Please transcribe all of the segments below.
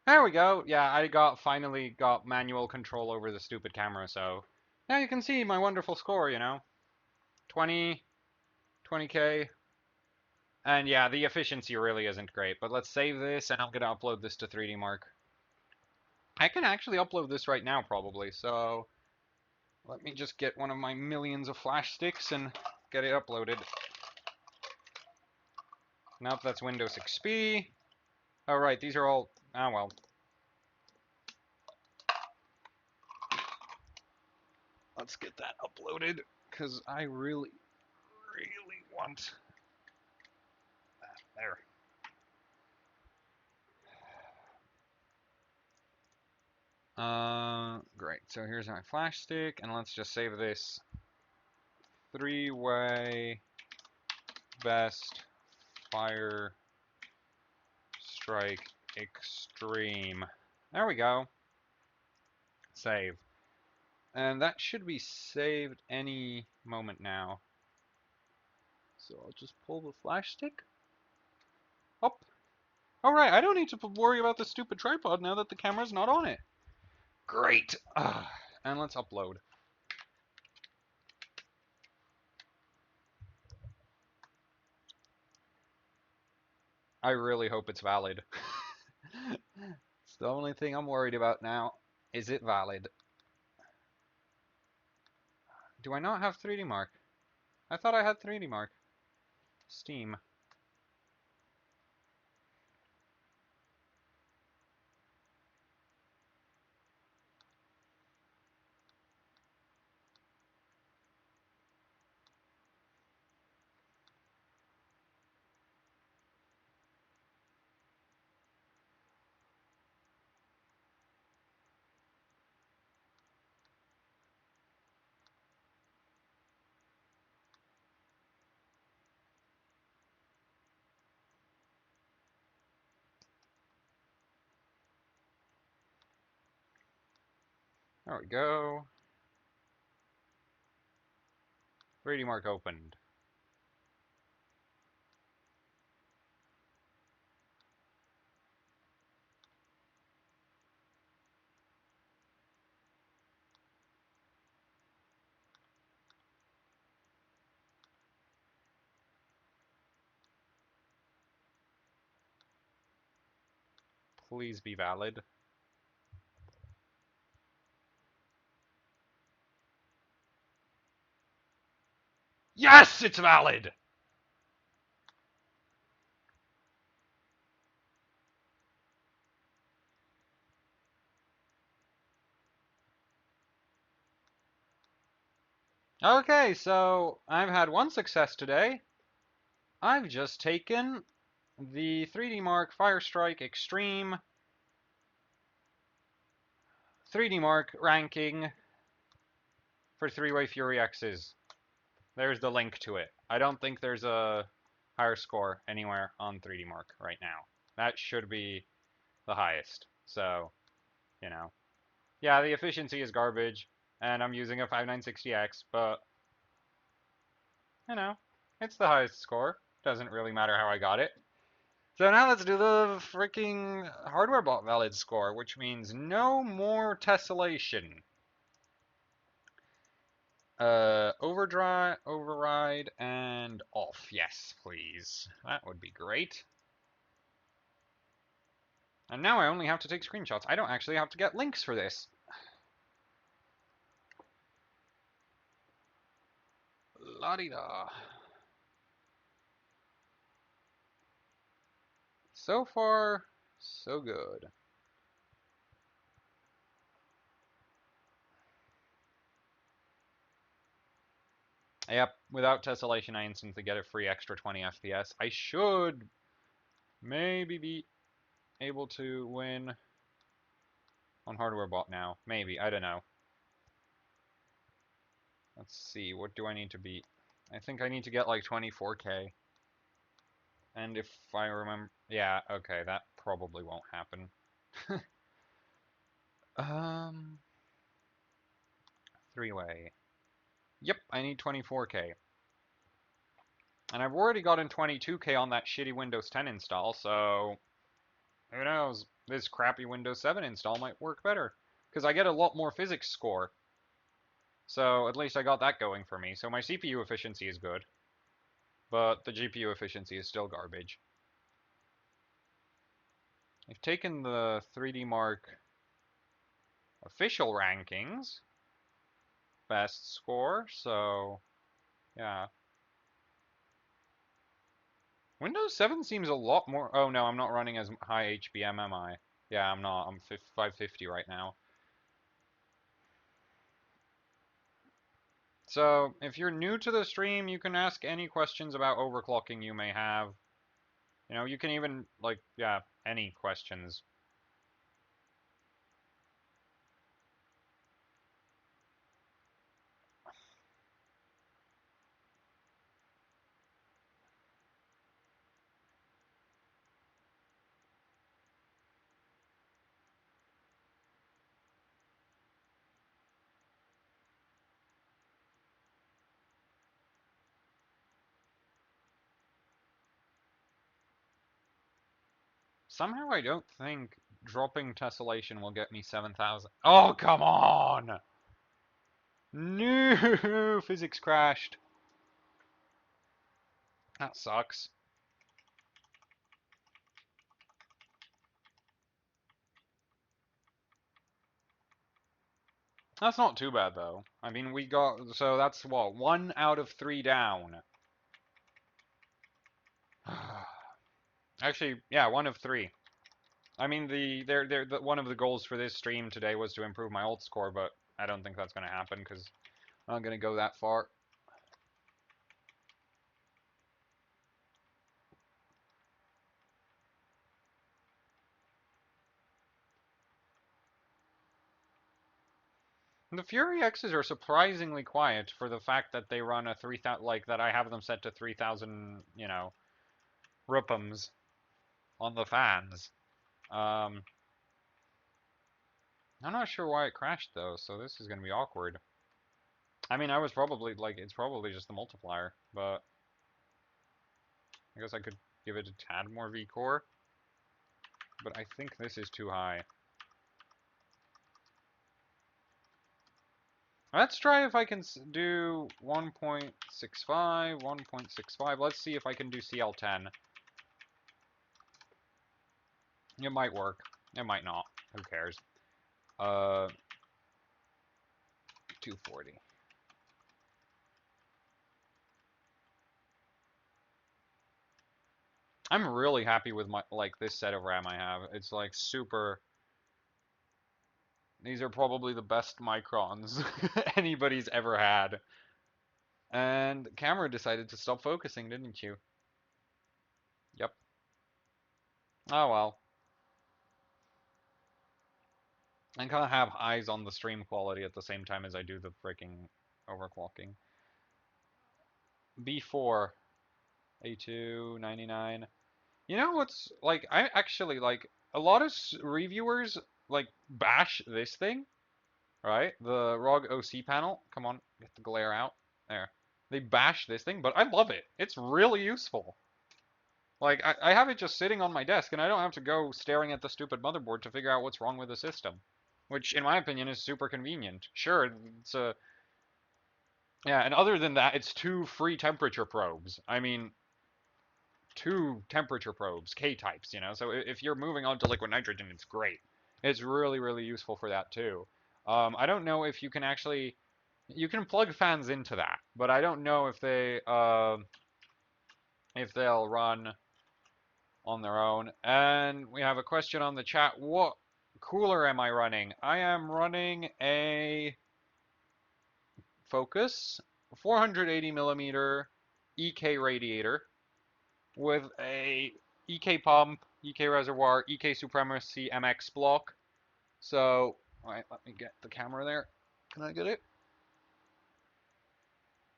There we go. Yeah, finally got manual control over the stupid camera, so now you can see my wonderful score, 20, 20K. And yeah, the efficiency really isn't great, but let's save this and I'm gonna upload this to 3Dmark. I can actually upload this right now probably, so let me just get one of my millions of flash sticks and get it uploaded. Nope, that's Windows XP. Oh right, these are all, oh well. Let's get that uploaded, because I really want that. There. Great. So here's my flash stick, and let's just save this 3-way best fire strike extreme. There we go. Save. And that should be saved any moment now. So I'll just pull the flash stick up. Alright, I don't need to worry about the stupid tripod now that the camera's not on it. Great. And let's upload. I really hope it's valid. It's the only thing I'm worried about now. Is it valid? Do I not have 3Dmark? I thought I had 3Dmark. Steam. There we go. 3Dmark opened. Please be valid. Yes, it's valid! Okay, so I've had one success today. I've just taken the 3Dmark Firestrike Extreme 3Dmark ranking for 3-way Fury X's. There's the link to it. I don't think there's a higher score anywhere on 3Dmark right now. That should be the highest. So, yeah, the efficiency is garbage, and I'm using a 5960X, but, it's the highest score. Doesn't really matter how I got it. So now let's do the freaking hardware bot valid score, which means no more tessellation. Override, and off. Yes, please. That would be great. And now I only have to take screenshots. I don't actually have to get links for this. La-di-da. So far, so good. Yep, without tessellation, I instantly get a free extra 20 FPS. I should maybe be able to win on hardware bot now. Maybe, I don't know. Let's see, what do I need to beat? I think I need to get like 24K. And if I remember, yeah, okay, that probably won't happen. Um, 3-way. Yep, I need 24K. And I've already gotten 22K on that shitty Windows 10 install, so Who knows? This crappy Windows 7 install might work better. Because I get a lot more physics score. So at least I got that going for me. So my CPU efficiency is good. But the GPU efficiency is still garbage. I've taken the 3Dmark official rankings. Best score, so yeah. Windows 7 seems a lot more... Oh no, I'm not running as high HBM, am I? Yeah, I'm not. I'm 550 right now. So, if you're new to the stream, you can ask any questions about overclocking you may have. You know, you can even, like, yeah, any questions. Somehow I don't think dropping tessellation will get me 7,000. Oh, come on! No! Physics crashed. That sucks. That's not too bad, though. I mean, we got... So that's what? 1 out of 3 down. Actually, yeah, 1 of 3. I mean, one of the goals for this stream today was to improve my ult score, but I don't think that's going to happen because I'm not going to go that far. The Fury X's are surprisingly quiet for the fact that they run a 3,000, like that I have them set to 3,000, you know, rupums on the fans. I'm not sure why it crashed though, so this is going to be awkward. I mean, I was probably like, it's probably just the multiplier, but I guess I could give it a tad more V-core, but I think this is too high. Let's try if I can do 1.65, 1.65. Let's see if I can do CL10. It might work. It might not. Who cares? 240. I'm really happy with my this set of RAM I have. It's like super. These are probably the best microns anybody's ever had. And the camera decided to stop focusing, didn't you? Yep. Oh well. I kind of have eyes on the stream quality at the same time as I do the freaking overclocking. B4, A2, 99. You know what's like? I actually like a lot of reviewers like bash this thing, right? The ROG OC panel. Come on, get the glare out. There. They bash this thing, but I love it. It's really useful. Like, I have it just sitting on my desk, and I don't have to go staring at the stupid motherboard to figure out what's wrong with the system. Which, in my opinion, is super convenient. Sure, it's a... Yeah, and other than that, it's 2 free temperature probes. I mean, 2 temperature probes, K-types, you know? So if you're moving on to liquid nitrogen, it's great. It's really, really useful for that, too. I don't know if you can actually... You can plug fans into that, but I don't know if they'll run on their own. And we have a question on the chat. What cooler am I running? I am running a Focus 480 millimeter EK radiator with a EK pump, EK reservoir, EK supremacy MX block. So, all right, let me get the camera there. Can I get it?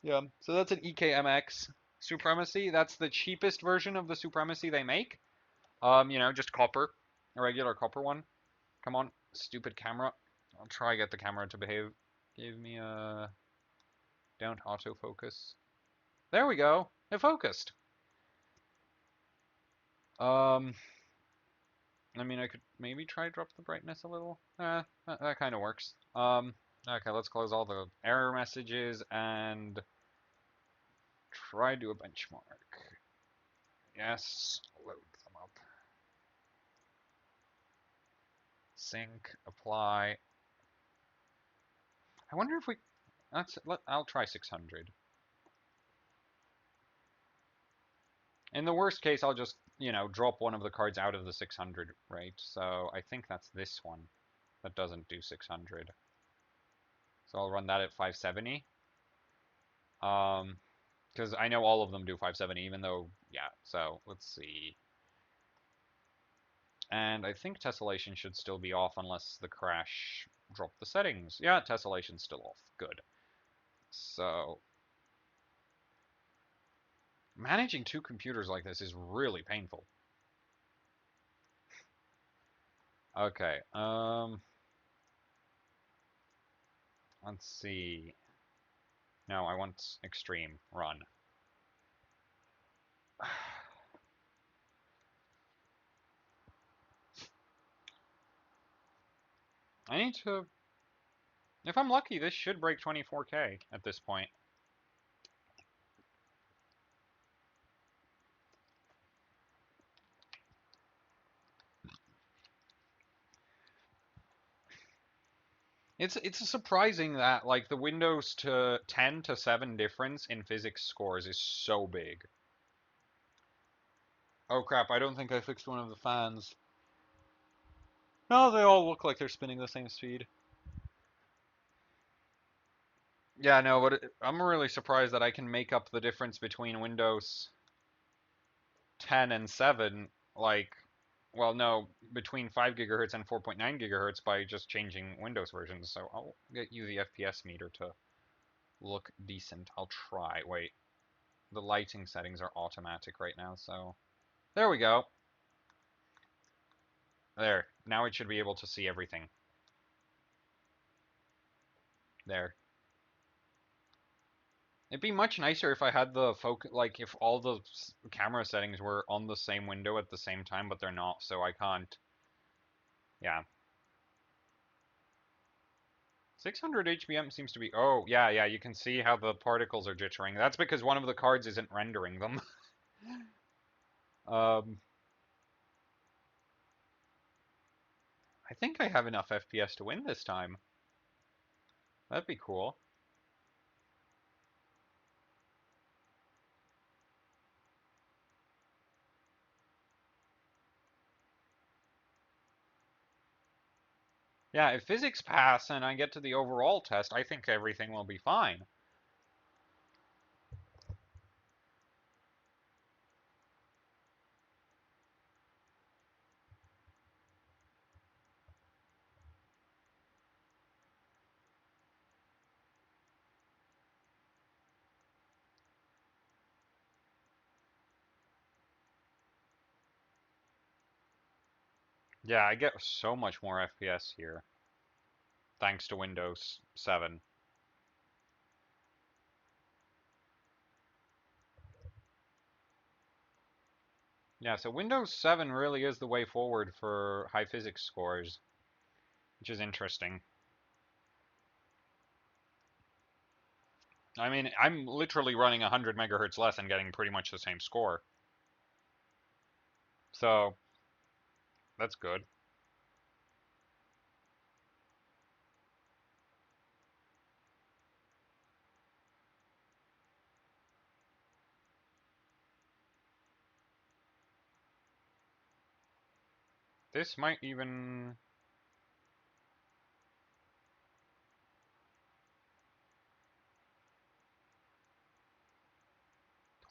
Yeah. So that's an EK MX supremacy. That's the cheapest version of the supremacy they make. You know, just copper, a regular copper one. Come on, stupid camera. I'll try to get the camera to behave. Give me a... Don't autofocus. There we go. It focused. Um, I mean, I could maybe try drop the brightness a little. That kind of works. Okay, let's close all the error messages and try do a benchmark. Yes, load them up. Sync, apply. I wonder if we. I'll try 600. In the worst case, I'll just, drop one of the cards out of the 600, right? So I think that's this one that doesn't do 600. So I'll run that at 570. Because I know all of them do 570, even though, yeah. So let's see. And I think tessellation should still be off unless the crash dropped the settings. Yeah, tessellation's still off. Good. So managing two computers like this is really painful. Okay. Let's see. No, I want extreme. Run. I need to. If I'm lucky, this should break 24K at this point. It's surprising that like the Windows to 10 to 7 difference in physics scores is so big. Oh crap, I don't think I fixed one of the fans. No, they all look like they're spinning the same speed. Yeah, no, but I'm really surprised that I can make up the difference between Windows 10 and 7, like, well, no, between 5 gigahertz and 4.9 gigahertz by just changing Windows versions. So I'll get you the FPS meter to look decent. I'll try. Wait, the lighting settings are automatic right now, so there we go. There. Now it should be able to see everything. There. It'd be much nicer if I had the focus, like if all the camera settings were on the same window at the same time, but they're not, so I can't. Yeah. 600 HBM seems to be. Oh, yeah, yeah. You can see how the particles are jittering. That's because one of the cards isn't rendering them. um, I think I have enough FPS to win this time. That'd be cool. Yeah, if physics pass and I get to the overall test, I think everything will be fine. Yeah, I get so much more FPS here, thanks to Windows 7. Yeah, so Windows 7 really is the way forward for high physics scores, which is interesting. I mean, I'm literally running 100 megahertz less and getting pretty much the same score. So, that's good. This might even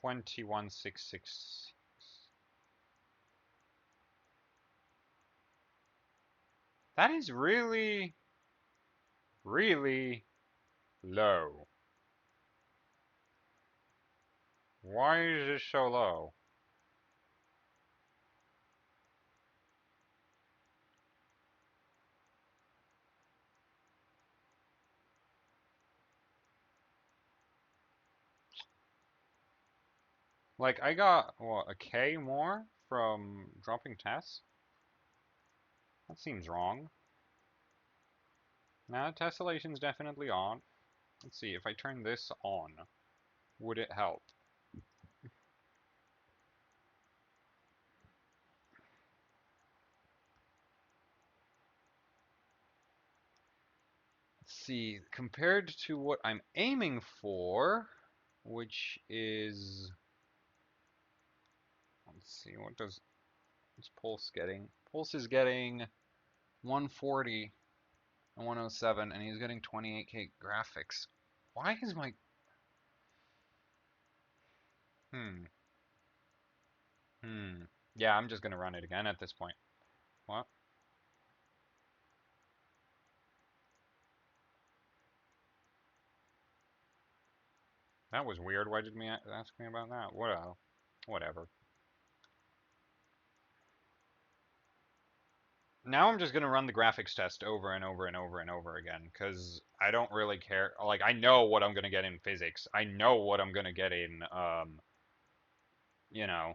21666. That is really, really low. Why is it so low? Like, I got, what, a K more from dropping tests? That seems wrong. Now, tessellation's definitely on. Let's see, if I turn this on, would it help? Let's see, compared to what I'm aiming for, which is, let's see, what's Pulse getting? Pulse is getting 140 and 107, and he's getting 28K graphics. Why is my, hmm, yeah, I'm just gonna run it again at this point. What? That was weird. Why did me ask me about that? Whatever. Now I'm just gonna run the graphics test over and over and over and over again because I don't really care. Like I know what I'm gonna get in physics. I know what I'm gonna get in you know,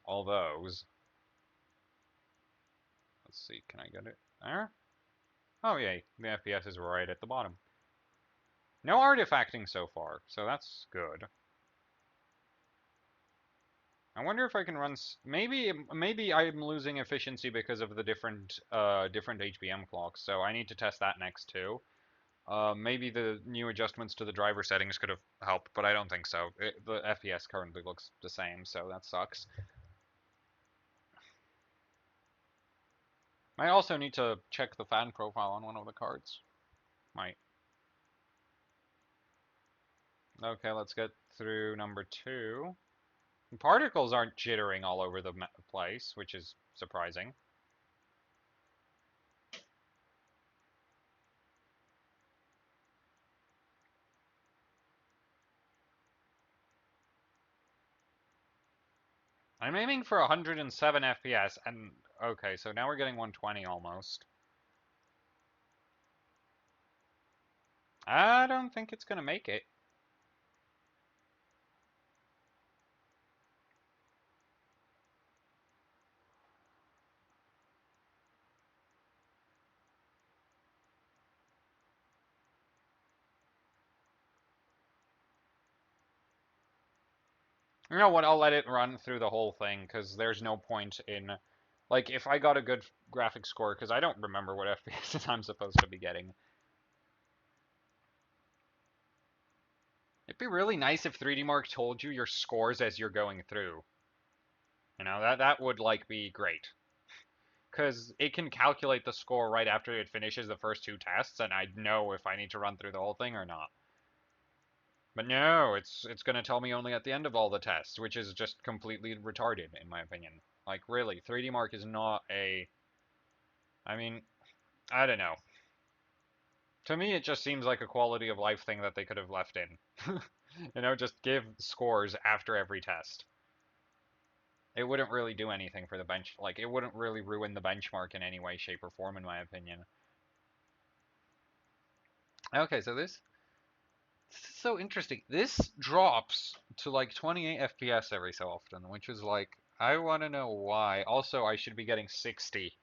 all those. Let's see, can I get it there? Oh yay, the FPS is right at the bottom. No artifacting so far, so that's good. I wonder if I can run. Maybe I'm losing efficiency because of the different HBM clocks. So I need to test that next too. Maybe the new adjustments to the driver settings could have helped, but I don't think so. The FPS currently looks the same, so that sucks. I also need to check the fan profile on one of the cards. Might. Okay, let's get through number 2. Particles aren't jittering all over the place, which is surprising. I'm aiming for 107 FPS, and okay, so now we're getting 120 almost. I don't think it's gonna make it. You know what? I'll let it run through the whole thing because there's no point in, like, if I got a good graphics score, because I don't remember what FPS I'm supposed to be getting. It'd be really nice if 3Dmark told you your scores as you're going through. You know, that would like be great. Because it can calculate the score right after it finishes the first 2 tests, and I'd know if I need to run through the whole thing or not. But no, it's going to tell me only at the end of all the tests, which is just completely retarded, in my opinion. Like, really, 3Dmark is not a... I mean, I don't know. To me, it just seems like a quality of life thing that they could have left in. You know, just give scores after every test. It wouldn't really do anything for the bench. Like, it wouldn't really ruin the benchmark in any way, shape, or form, in my opinion. Okay, so this is so interesting. This drops to like 28 FPS every so often, which is like, I want to know why. Also, I should be getting 60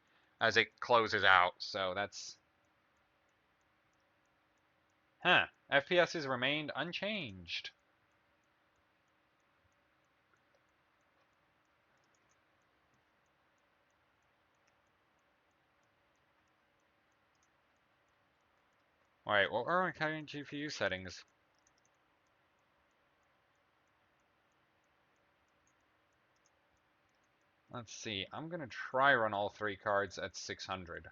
as it closes out, so that's... Huh. FPS has remained unchanged. Wait, what are my current GPU settings? Let's see. I'm gonna try run all 3 cards at 600.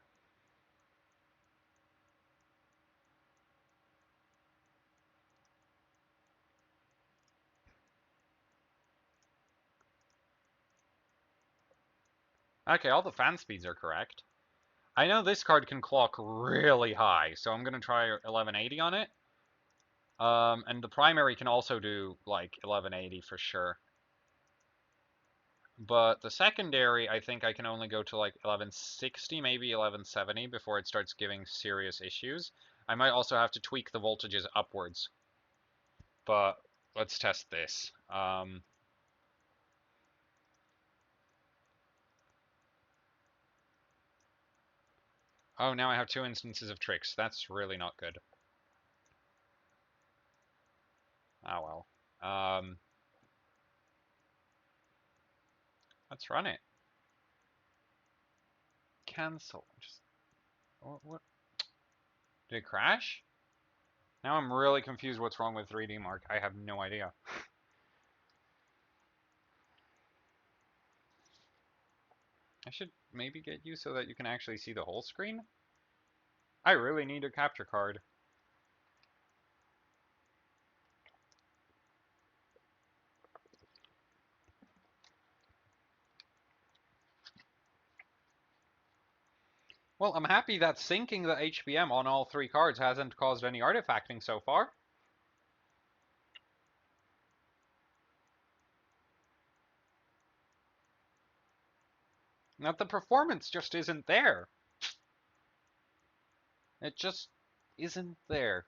Okay, all the fan speeds are correct. I know this card can clock really high, so I'm gonna try 1180 on it. And the primary can also do like 1180 for sure. But the secondary, I think I can only go to like 1160, maybe 1170 before it starts giving serious issues. I might also have to tweak the voltages upwards. But let's test this. Oh, now I have 2 instances of tricks. That's really not good. Oh well. Let's run it. Cancel. Just what? Did it crash? Now I'm really confused what's wrong with 3Dmark. I have no idea. I should maybe get you so that you can actually see the whole screen. I really need a capture card. Well, I'm happy that syncing the HBM on all 3 cards hasn't caused any artifacting so far. Now the performance just isn't there. It just isn't there.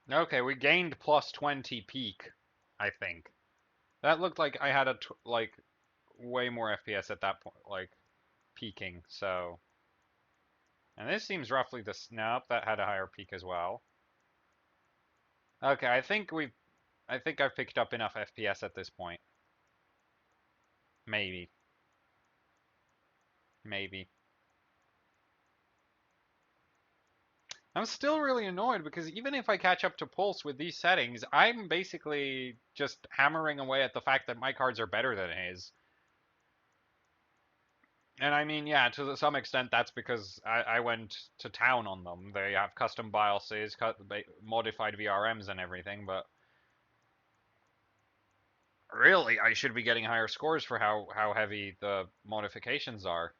Okay, we gained plus 20 peak, I think. That looked like I had like way more FPS at that point, like peaking. So, and this seems roughly the nope, that had a higher peak as well. Okay, I think I've picked up enough FPS at this point. Maybe, maybe. I'm still really annoyed because even if I catch up to Pulse with these settings, I'm basically just hammering away at the fact that my cards are better than his. And I mean, yeah, to some extent, that's because I went to town on them. They have custom BIOSes, modified VRMs, and everything. But really, I should be getting higher scores for how heavy the modifications are.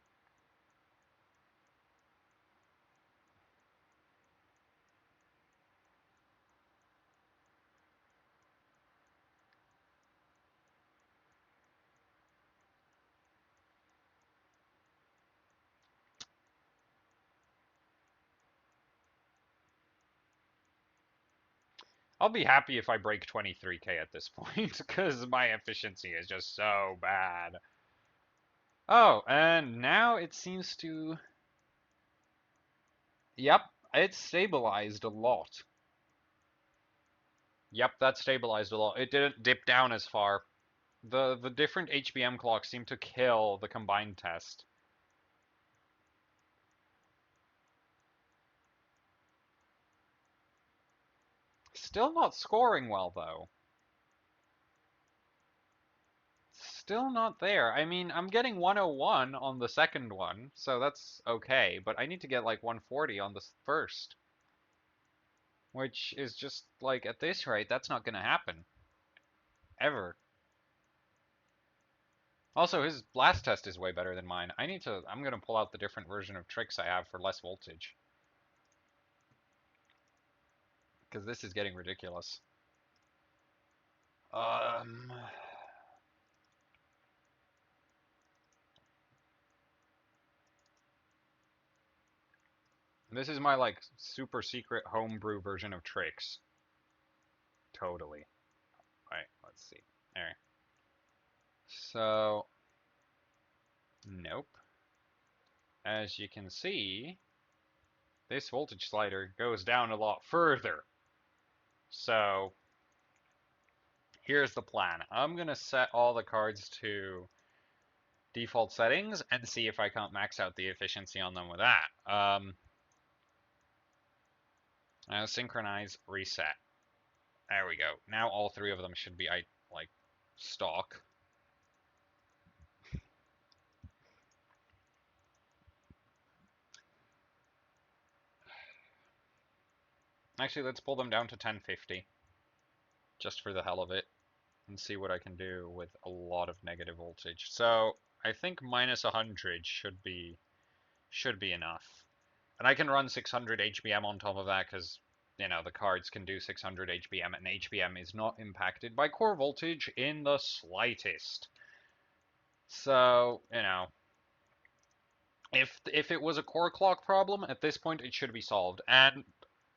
I'll be happy if I break 23K at this point, because my efficiency is just so bad. Oh, and now it seems to... Yep, it's stabilized a lot. Yep, that stabilized a lot. It didn't dip down as far. The different HBM clocks seem to kill the combined test. Still not scoring well, though. Still not there. I mean, I'm getting 101 on the second one, so that's okay, but I need to get like 140 on the first. Which is just like, at this rate, that's not gonna happen. Ever. Also, his blast test is way better than mine. I'm gonna pull out the different version of tricks I have for less voltage. Because this is getting ridiculous. Um, this is my like super secret homebrew version of tricks. Totally. All right, let's see. All right. So, nope. As you can see, this voltage slider goes down a lot further. So, here's the plan. I'm going to set all the cards to default settings and see if I can't max out the efficiency on them with that. Synchronize, reset. There we go. Now all 3 of them should be like stock. Actually, let's pull them down to 1050 just for the hell of it and see what I can do with a lot of negative voltage. So I think minus 100 should be enough. And I can run 600 HBM on top of that because you know, the cards can do 600 HBM, and HBM is not impacted by core voltage in the slightest. So, you know, if it was a core clock problem, at this point it should be solved. And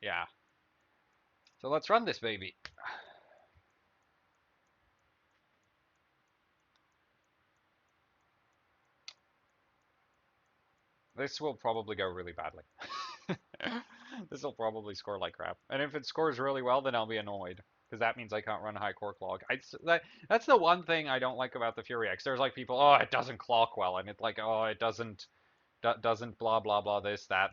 yeah. So let's run this baby. This will probably go really badly. This will probably score like crap. And if it scores really well, then I'll be annoyed. Because that means I can't run high core clock. That's the one thing I don't like about the Fury X. There's like people, oh, it doesn't clock well. And it's like, oh, it doesn't blah, blah, blah, this, that.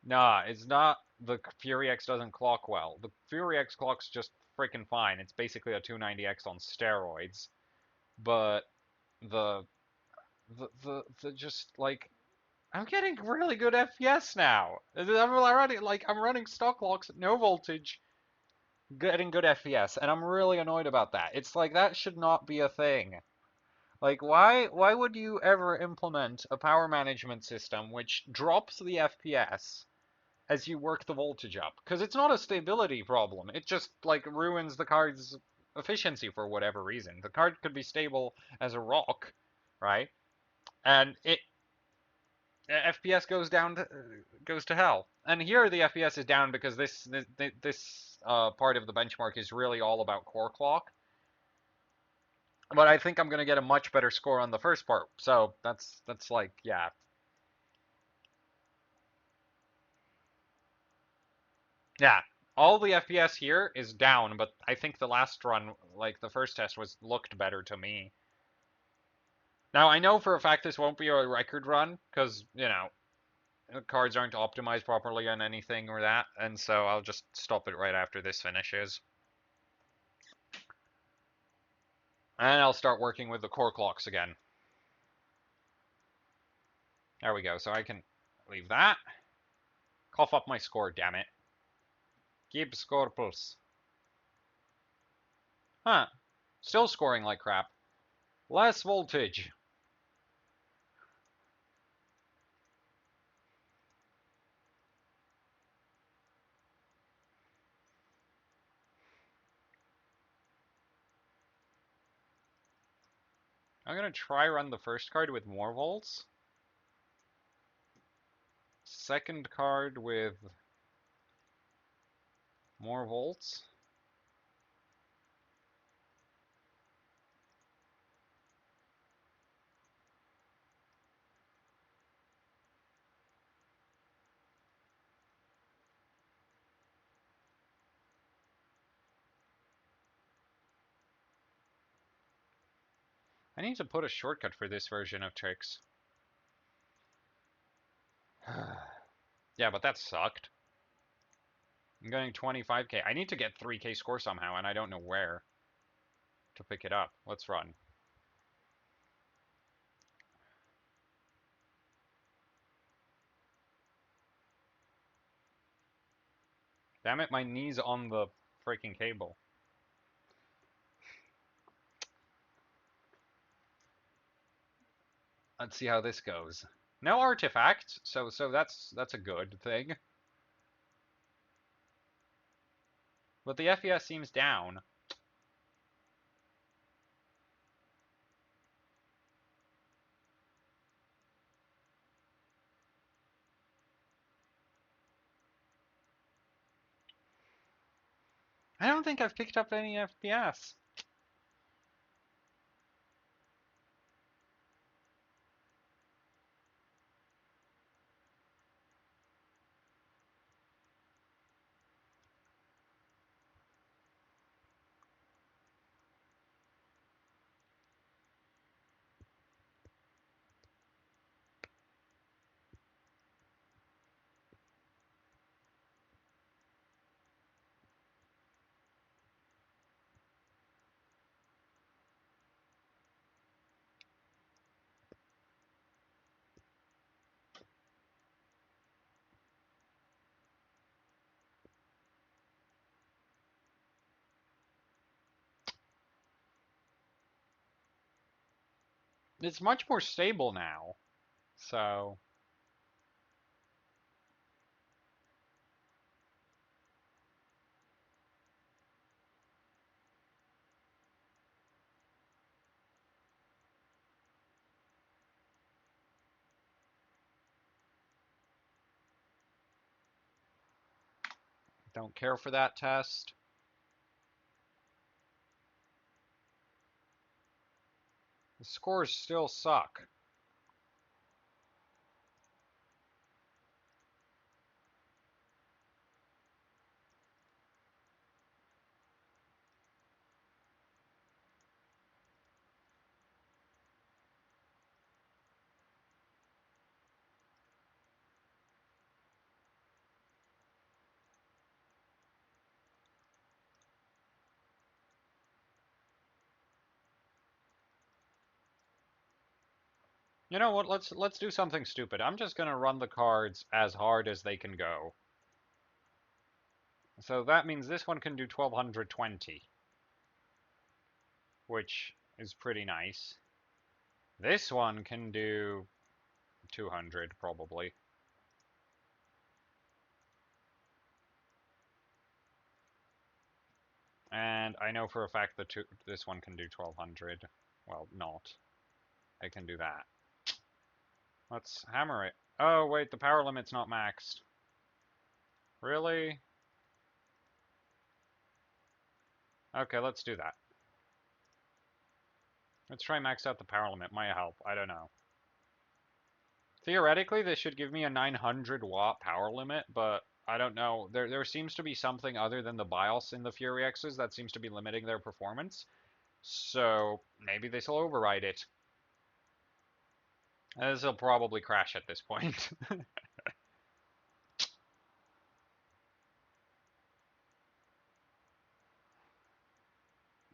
Nah, it's not the Fury X doesn't clock well. The Fury X clocks just freaking fine. It's basically a 290X on steroids. But the, the just like, I'm getting really good FPS now. I'm running stock locks at no voltage, getting good FPS, and I'm really annoyed about that. It's like that should not be a thing. Like why would you ever implement a power management system which drops the FPS as you work the voltage up? Because it's not a stability problem. It just like ruins the card's efficiency for whatever reason. The card could be stable as a rock, right? And it FPS goes to hell. And here the FPS is down because this part of the benchmark is really all about core clock. But I think I'm gonna get a much better score on the first part. So that's like yeah. Yeah. All the FPS here is down, but I think the last run, like the first test, looked better to me. Now I know for a fact this won't be a record run because you know the cards aren't optimized properly on anything or that, and so I'll just stop it right after this finishes. And I'll start working with the core clocks again. There we go. So I can leave that. Cough up my score, damn it. Keep score pulse. Huh. Still scoring like crap. Less voltage. I'm going to try run the first card with more volts. Second card with more volts. I need to put a shortcut for this version of tricks. Yeah, but that sucked. I'm getting 25k. I need to get 3k score somehow, and I don't know where to pick it up. Let's run. Damn it, my knee's on the freaking cable. Let's see how this goes. No artifact, so that's a good thing. But the FPS seems down. I don't think I've picked up any FPS. It's much more stable now. So Don't care for that test. The scores still suck. You know what? Let's do something stupid. I'm just gonna run the cards as hard as they can go. So that means this one can do 1220, which is pretty nice. This one can do 200 probably. And I know for a fact that this one can do 1200. Well, not. I can do that. Let's hammer it. Oh, wait, the power limit's not maxed. Really? Okay, let's do that. Let's try max out the power limit. Might help. I don't know. Theoretically, this should give me a 900 watt power limit, but I don't know. There seems to be something other than the BIOS in the Fury X's that seems to be limiting their performance. So maybe this will override it. This will probably crash at this point.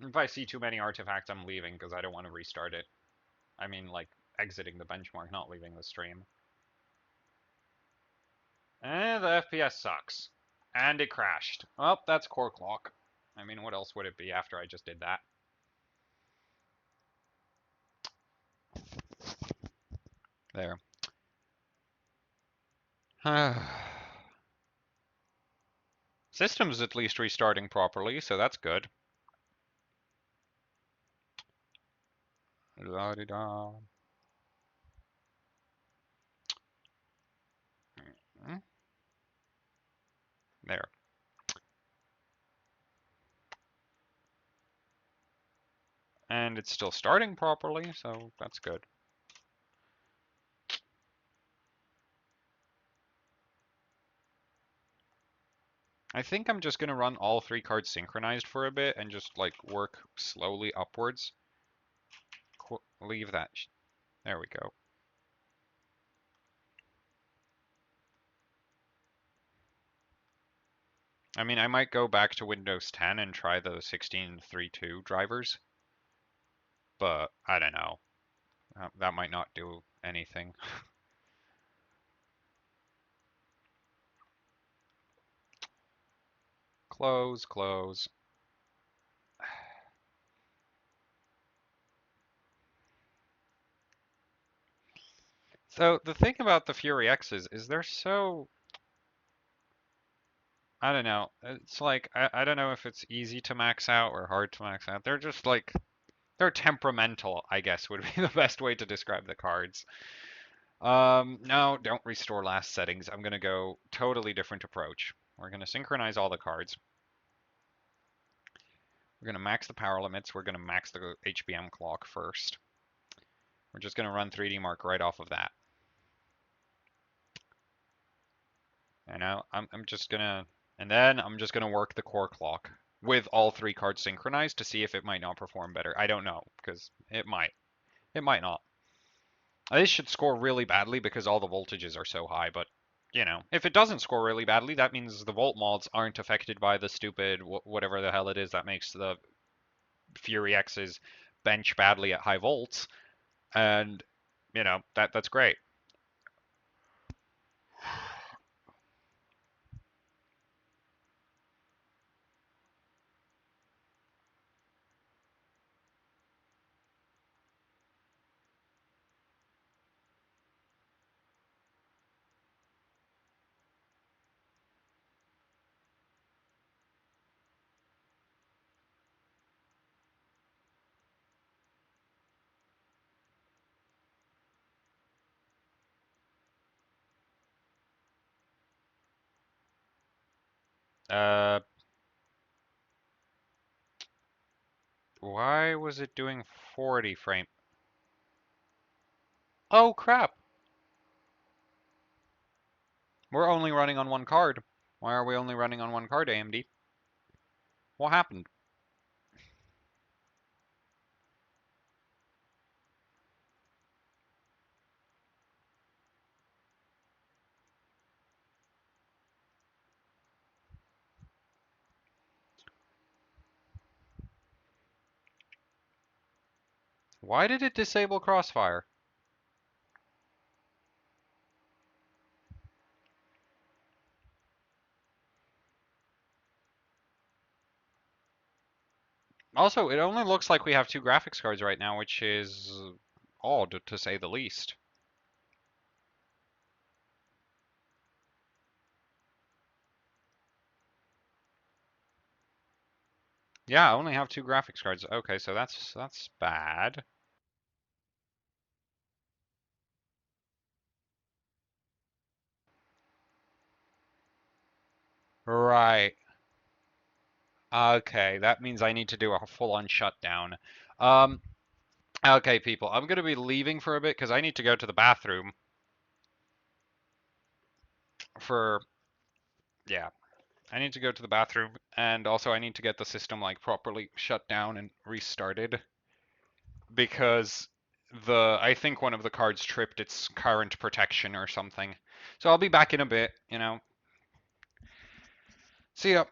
If I see too many artifacts, I'm leaving because I don't want to restart it. I mean, like, exiting the benchmark, not leaving the stream. And the FPS sucks. And it crashed. Well, that's core clock. I mean, what else would it be after I just did that? There. System's at least restarting properly, so that's good. La-di-da. There. And it's still starting properly, so that's good. I think I'm just going to run all 3 cards synchronized for a bit and just like work slowly upwards. Leave that. There we go. I mean, I might go back to Windows 10 and try the 16.3.2 drivers, but I don't know. That might not do anything. Close, close. So the thing about the Fury X's is they're so, I don't know. It's like I don't know if it's easy to max out or hard to max out. They're just like they're temperamental, I guess would be the best way to describe the cards. No, don't restore last settings. I'm gonna go totally different approach. We're gonna synchronize all the cards. We're gonna max the power limits. We're gonna max the HBM clock first. We're just gonna run 3Dmark right off of that. And now I'm just gonna, and then I'm just gonna work the core clock with all 3 cards synchronized to see if it might not perform better. I don't know, because it might. It might not. This should score really badly because all the voltages are so high, but you know, if it doesn't score really badly, that means the volt mods aren't affected by the stupid whatever the hell it is that makes the Fury X's bench badly at high volts, and you know, that's great. Uh, why was it doing 40 frame? Oh crap! We're only running on one card. Why are we only running on one card, AMD? What happened? Why did it disable crossfire? Also, it only looks like we have two graphics cards right now, which is odd to say the least. Yeah, I only have two graphics cards. Okay, so that's bad. Right. Okay, that means I need to do a full-on shutdown. Um, okay, people, I'm gonna be leaving for a bit because I need to go to the bathroom for, yeah, I need to go to the bathroom, and also I need to get the system like properly shut down and restarted because I think one of the cards tripped its current protection or something. So I'll be back in a bit, you know. See ya.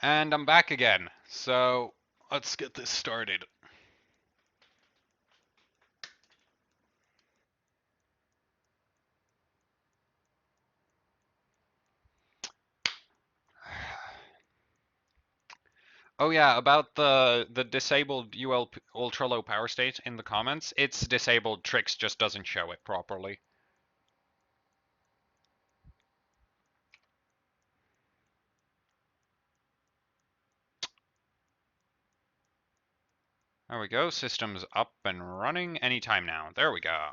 And I'm back again. So let's get this started. Oh yeah, about the disabled UL ultra low power state in the comments. It's disabled. Trix just doesn't show it properly. There we go. System's up and running anytime now. There we go.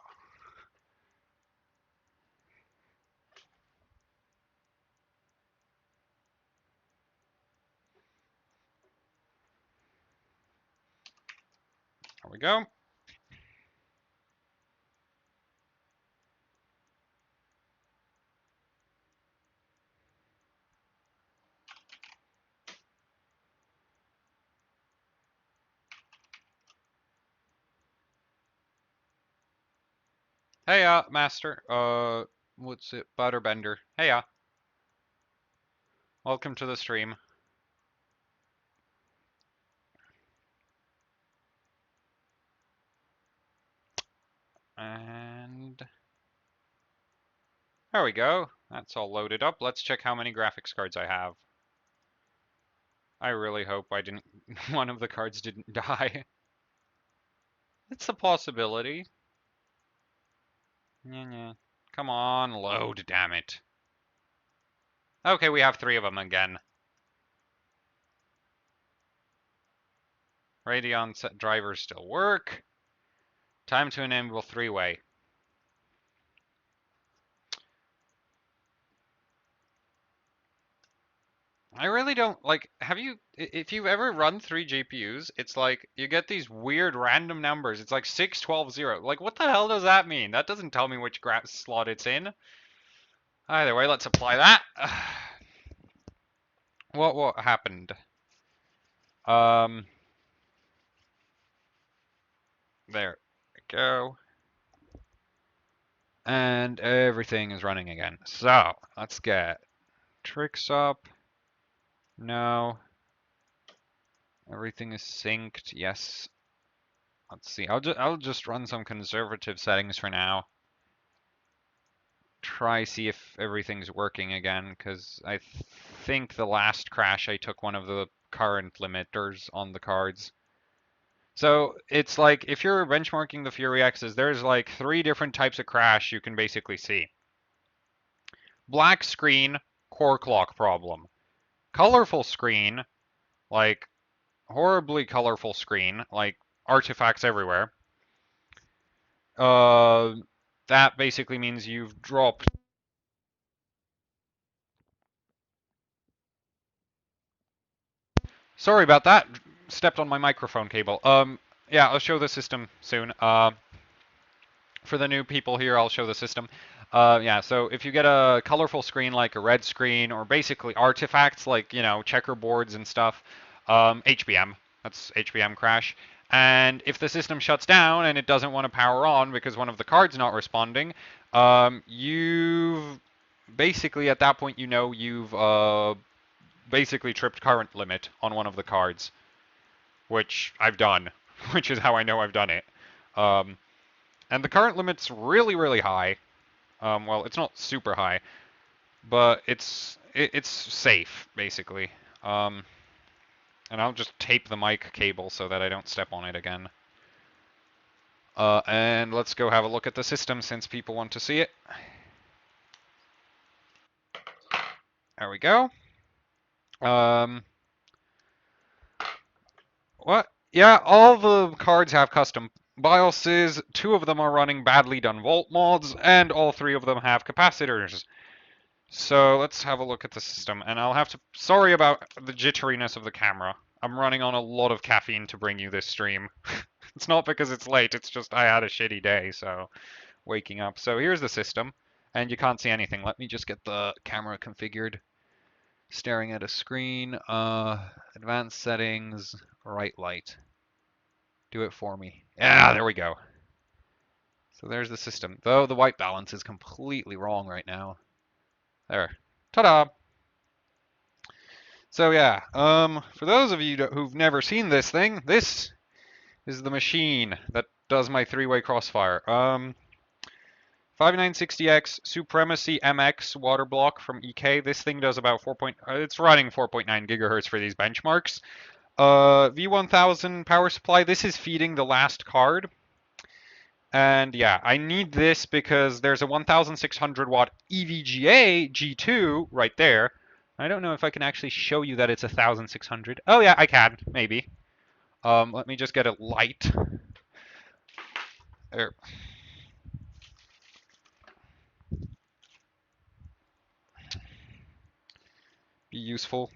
There we go. Hey, Master. What's it? Butterbender. Hey, welcome to the stream. And there we go. That's all loaded up. Let's check how many graphics cards I have. I really hope I didn't. One of the cards didn't die. It's a possibility. Yeah. Come on, load, damn it. Okay, we have 3 of them again. Radeon set drivers still work. Time to enable 3-way. I really don't like. Have you? If you've ever run 3 GPUs, it's like you get these weird random numbers. It's like 6, 12, 0. Like, what the hell does that mean? That doesn't tell me which slot it's in. Either way, let's apply that. What happened? Um, there we go. And everything is running again. So let's get Trix up. No. Everything is synced. Yes. Let's see. I'll just run some conservative settings for now. Try see if everything's working again, because I think the last crash I took one of the current limiters on the cards. So it's like if you're benchmarking the Fury X's, there's like 3 different types of crash you can basically see. Black screen, core clock problem. Colorful screen, like horribly colorful screen, like artifacts everywhere. That basically means you've dropped. Sorry about that. Stepped on my microphone cable. Yeah, I'll show the system soon. For the new people here, I'll show the system. Yeah, so if you get a colorful screen like a red screen or basically artifacts like, you know, checkerboards and stuff, HBM, that's HBM crash. And if the system shuts down and it doesn't want to power on because one of the cards not responding, you've basically at that point you know you've basically tripped current limit on one of the cards, which I've done, which is how I know I've done it. Um, and the current limit's really, really high. Well, it's not super high, but it's safe basically. And I'll just tape the mic cable so that I don't step on it again. And let's go have a look at the system since people want to see it. There we go. What? Yeah, all the cards have custom BIOSes. 2 of them are running badly done Volt mods, and all 3 of them have capacitors. So let's have a look at the system, and I'll have to. Sorry about the jitteriness of the camera. I'm running on a lot of caffeine to bring you this stream. It's not because it's late, it's just I had a shitty day, so waking up. So here's the system, and you can't see anything. Let me just get the camera configured. Staring at a screen. Advanced settings, right light. Do it for me. Yeah, there we go. So there's the system. Though the white balance is completely wrong right now. There. Ta-da! So yeah, for those of you who've never seen this thing, this is the machine that does my 3-way crossfire. 5960X Supremacy MX water block from EK. This thing does about it's running 4.9 gigahertz for these benchmarks. V1000 power supply. This is feeding the last card. And yeah, I need this because there's a 1600 watt EVGA G2 right there. I don't know if I can actually show you that it's 1600. Oh yeah, I can, maybe. Let me just get a light. There. Be useful.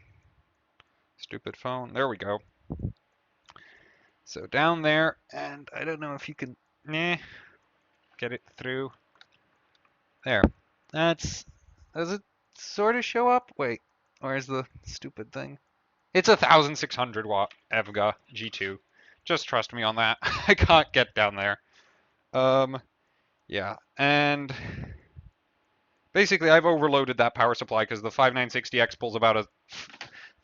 Stupid phone. There we go. So down there, and I don't know if you can, get it through. There. Does it sort of show up? Wait, where's the stupid thing? It's a 1600 watt EVGA G2. Just trust me on that. I can't get down there. Yeah, and basically I've overloaded that power supply because the 5960X pulls about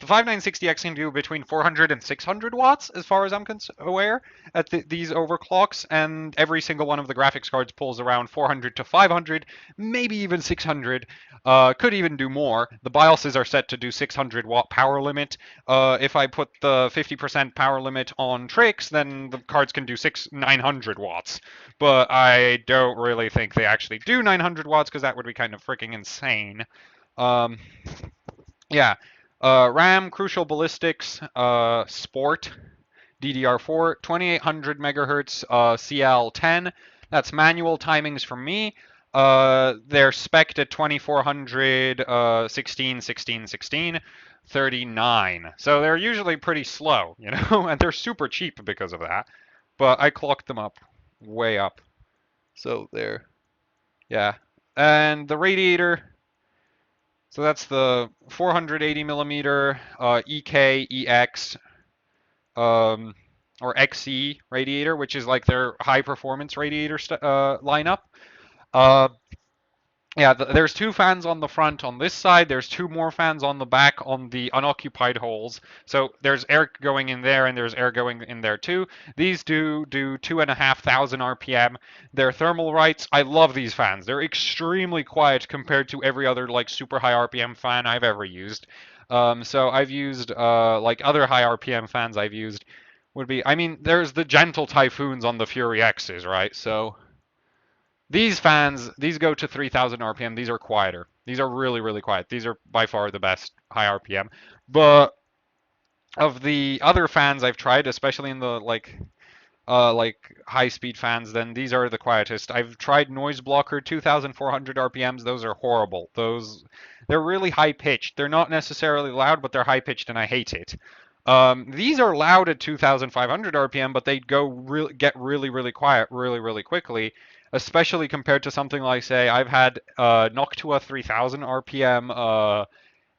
the 5960X can do between 400 and 600 watts, as far as I'm aware, at these overclocks, and every single one of the graphics cards pulls around 400 to 500, maybe even 600. Could even do more. The BIOSes are set to do 600 watt power limit. If I put the 50% power limit on tricks, then the cards can do 900 watts. But I don't really think they actually do 900 watts because that would be kind of freaking insane. Yeah. RAM, Crucial Ballistics, Sport, DDR4, 2800 megahertz, CL10. That's manual timings for me. They're spec'd at 2400, 16, 16, 16, 39. So they're usually pretty slow, you know, and they're super cheap because of that. But I clocked them up way up. So there. Yeah. And the radiator. So that's the 480 millimeter EK, EX, or XE radiator, which is like their high performance radiator lineup. Uh, yeah, there's two fans on the front on this side. There's two more fans on the back on the unoccupied holes. So there's air going in there and there's air going in there too. These do 2,500 RPM. They're thermal rights. I love these fans. They're extremely quiet compared to every other like super high RPM fan I've ever used. So I've used like other high RPM fans I've used would be, I mean, there's the gentle typhoons on the Fury X's, right? So these fans, these go to 3000 RPM. These are quieter. These are really, really quiet. These are by far the best high RPM. But of the other fans I've tried, especially in the like high speed fans, then these are the quietest. I've tried Noise Blocker 2400 RPMs. Those are horrible. They're really high pitched. They're not necessarily loud, but they're high pitched, and I hate it. These are loud at 2,500 RPM, but they get really, really quiet really, really quickly, especially compared to something like, say, I've had Noctua 3000 RPM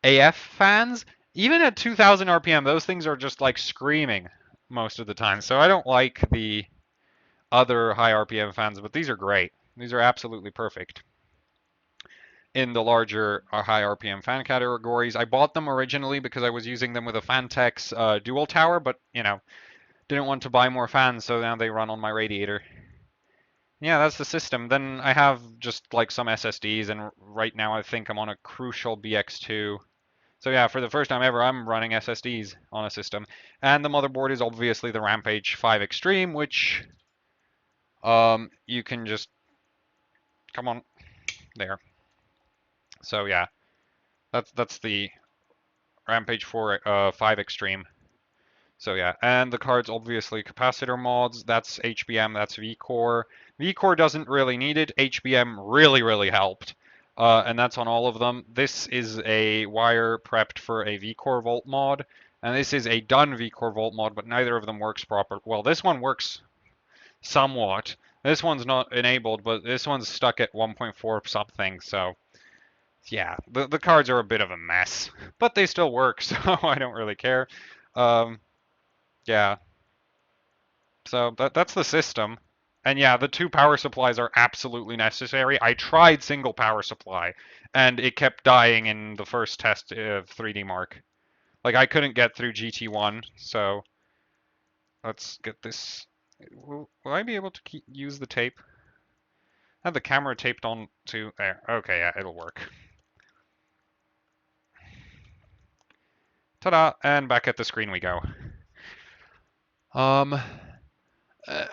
AF fans. Even at 2,000 RPM, those things are just like screaming most of the time. So I don't like the other high RPM fans, but these are great. These are absolutely perfect in the larger high RPM fan categories. I bought them originally because I was using them with a Fantex dual tower, but you know, didn't want to buy more fans, so now they run on my radiator. Yeah, that's the system. Then I have just like some SSDs, and right now I think I'm on a Crucial BX2. So yeah, for the first time ever, I'm running SSDs on a system. And the motherboard is obviously the Rampage 5 Extreme, which you can just, come on, there. So yeah, that's the Rampage 5 Extreme. So yeah, and the cards obviously capacitor mods, that's HBM, that's VCore. VCore doesn't really need it, HBM really, really helped. And that's on all of them. This is a wire prepped for a VCore volt mod, and this is a done VCore volt mod, but neither of them works proper. Well, this one works somewhat. This one's not enabled, but this one's stuck at 1.4 something, so yeah, the cards are a bit of a mess, but they still work, so I don't really care. Um, yeah, so that's the system. And yeah, the two power supplies are absolutely necessary. I tried single power supply, and it kept dying in the first test of 3Dmark. Like I couldn't get through GT1, so let's get this. Will I be able to use the tape? I have the camera taped on to there. Okay, yeah, it'll work. Ta-da! And back at the screen we go. Um, uh,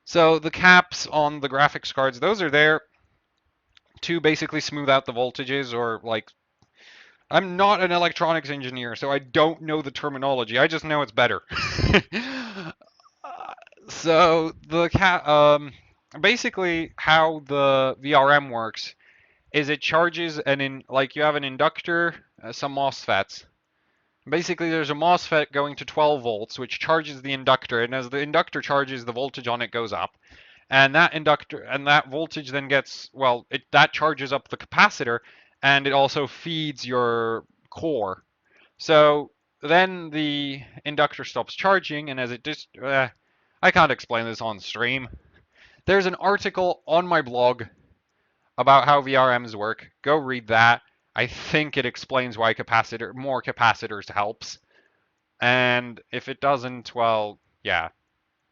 so the caps on the graphics cards, those are there to basically smooth out the voltages or like I'm not an electronics engineer, so I don't know the terminology. I just know it's better. So basically how the VRM works is it charges like you have an inductor, some MOSFETs. Basically, there's a MOSFET going to 12 volts, which charges the inductor, and as the inductor charges, the voltage on it goes up. And that voltage then gets, well, that charges up the capacitor, and it also feeds your core. So then the inductor stops charging, and as it just, I can't explain this on stream. There's an article on my blog about how VRMs work. Go read that. I think it explains why more capacitors helps. And if it doesn't, well, yeah.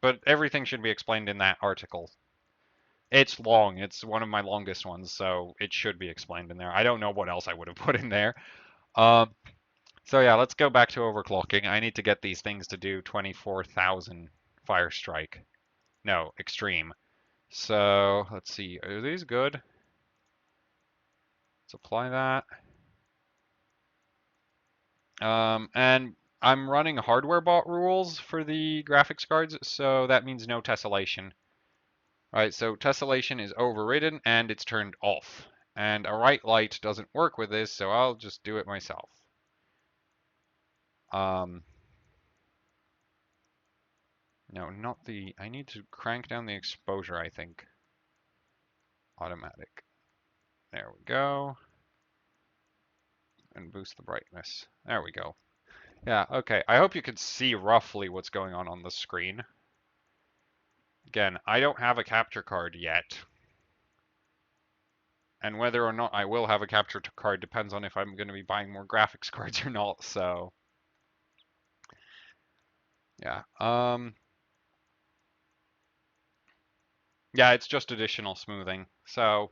But everything should be explained in that article. It's long. It's one of my longest ones, so it should be explained in there. I don't know what else I would have put in there. Um, so yeah, let's go back to overclocking. I need to get these things to do 24,000 fire strike. No, extreme. So let's see. Are these good? Let's apply that. And I'm running hardware bot rules for the graphics cards, so that means no tessellation. All right, so tessellation is overridden and it's turned off. And a right light doesn't work with this, so I'll just do it myself. No, not the, I need to crank down the exposure, I think. Automatic. There we go. And boost the brightness. There we go. Yeah, okay. I hope you can see roughly what's going on the screen. Again, I don't have a capture card yet. And whether or not I will have a capture card depends on if I'm going to be buying more graphics cards or not, so... Yeah, yeah, it's just additional smoothing. So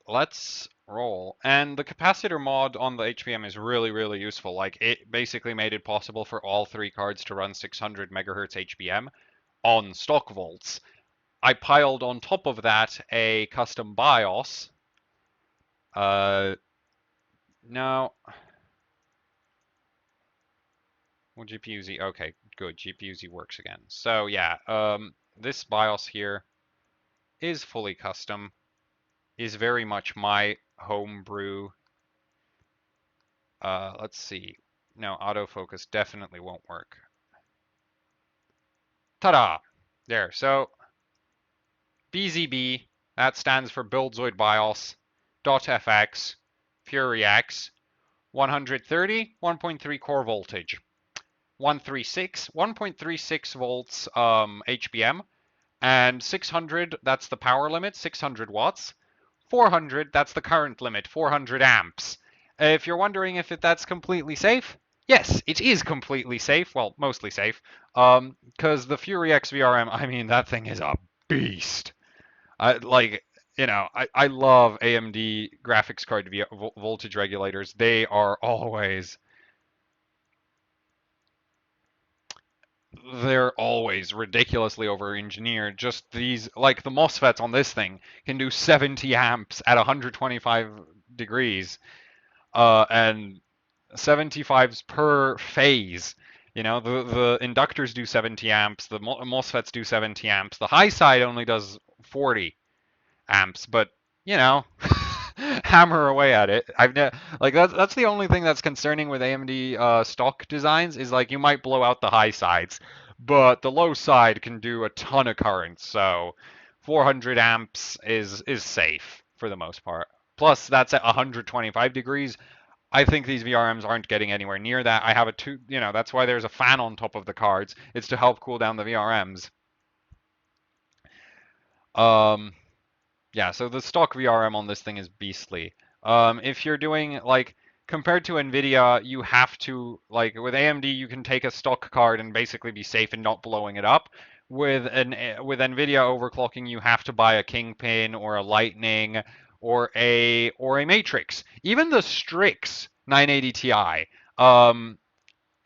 let's roll. And the capacitor mod on the HBM is really, really useful. Like it basically made it possible for all three cards to run 600 megahertz HBM on stock volts. I piled on top of that a custom BIOS. No. Well, GPU-Z, okay, good. GPU-Z works again. So yeah, this BIOS here is fully custom, is very much my homebrew. Let's see. No, autofocus definitely won't work. Ta-da! There, so BZB, that stands for Buildzoid BIOS, .fx, FuryX, 130, 1.3 core voltage. 1.36 volts HBM, and 600, that's the power limit, 600 watts. 400, that's the current limit, 400 amps. If you're wondering if that's completely safe, yes, it is completely safe. Well, mostly safe. Because the FuryX VRM, I mean, that thing is a beast. I love AMD graphics card voltage regulators. They are always they're always ridiculously over-engineered. Just these, like the MOSFETs on this thing can do 70 amps at 125 degrees, and 75s per phase. You know, the inductors do 70 amps, the MOSFETs do 70 amps. The high side only does 40 amps, but you know, hammer away at it. Like that's the only thing that's concerning with AMD stock designs is like you might blow out the high sides, but the low side can do a ton of current. So 400 amps is safe for the most part. Plus that's at 125 degrees. I think these VRMs aren't getting anywhere near that. I have that's why there's a fan on top of the cards. It's to help cool down the VRMs. Um, Yeah, so the stock VRM on this thing is beastly. If you're doing like compared to NVIDIA, you have to like with AMD, you can take a stock card and basically be safe and not blowing it up. With NVIDIA overclocking, you have to buy a Kingpin or a Lightning or a Matrix. Even the Strix 980 Ti.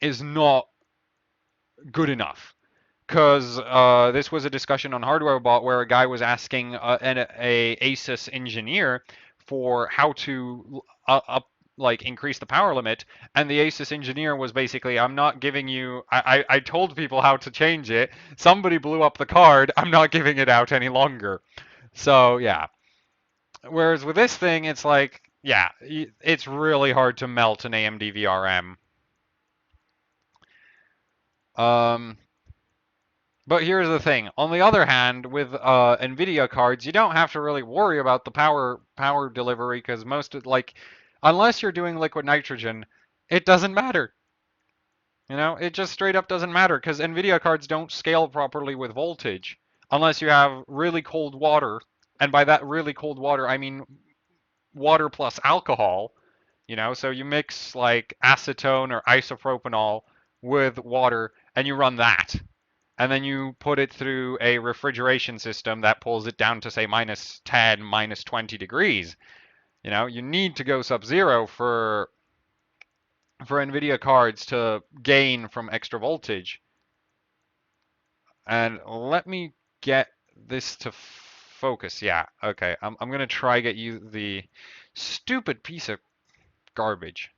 is not good enough. Because this was a discussion on Hardware Bot where a guy was asking a ASUS engineer for how to like increase the power limit, and the ASUS engineer was basically, I'm not giving you. I told people how to change it. Somebody blew up the card. I'm not giving it out any longer. So yeah. Whereas with this thing, it's like, yeah, it's really hard to melt an AMD VRM. Um, But here's the thing. On the other hand, with NVIDIA cards, you don't have to really worry about the power delivery because unless you're doing liquid nitrogen, it doesn't matter. It just straight up doesn't matter because NVIDIA cards don't scale properly with voltage unless you have really cold water. And by that really cold water, I mean water plus alcohol. So you mix like acetone or isopropanol with water and you run that, and then you put it through a refrigeration system that pulls it down to say minus 10, minus 20 degrees. You need to go sub-zero for NVIDIA cards to gain from extra voltage. And let me get this to focus. Yeah, okay. I'm gonna try get you the stupid piece of garbage.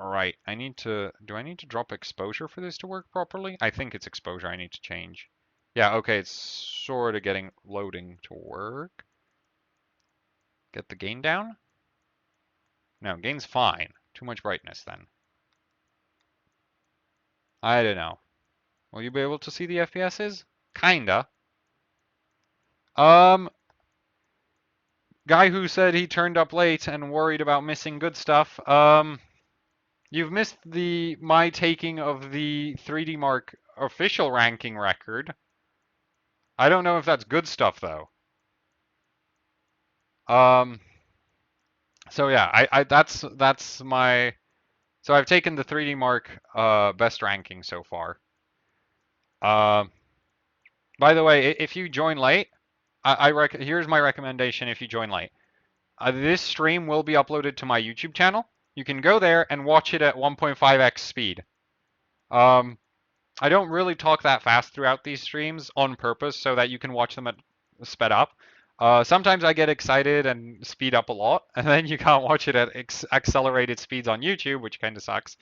All right, do I need to drop exposure for this to work properly? I think it's exposure I need to change. Yeah, okay, it's sort of getting loading to work. Get the gain down? No, gain's fine. Too much brightness then. I don't know. Will you be able to see the FPSs? Kinda. Um, Guy who said he turned up late and worried about missing good stuff. You've missed my taking of the 3Dmark official ranking record. I don't know if that's good stuff though. Um, so yeah, that's my. So I've taken the 3Dmark best ranking so far. Uh, by the way, if you join late, here's my recommendation. If you join late, this stream will be uploaded to my YouTube channel. You can go there and watch it at 1.5x speed. Um, I don't really talk that fast throughout these streams on purpose so that you can watch them at sped up. Sometimes I get excited and speed up a lot, and then you can't watch it at accelerated speeds on YouTube, which kind of sucks.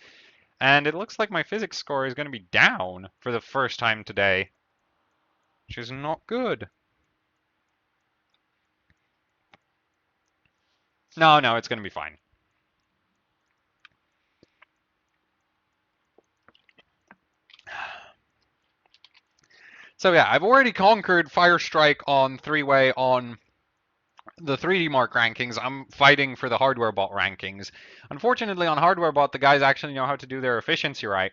And it looks like my physics score is going to be down for the first time today, which is not good. No, no, it's going to be fine. So yeah, I've already conquered Firestrike on 3-way on the 3Dmark rankings. I'm fighting for the hardware bot rankings. Unfortunately, on hardware bot, the guys actually know how to do their efficiency right.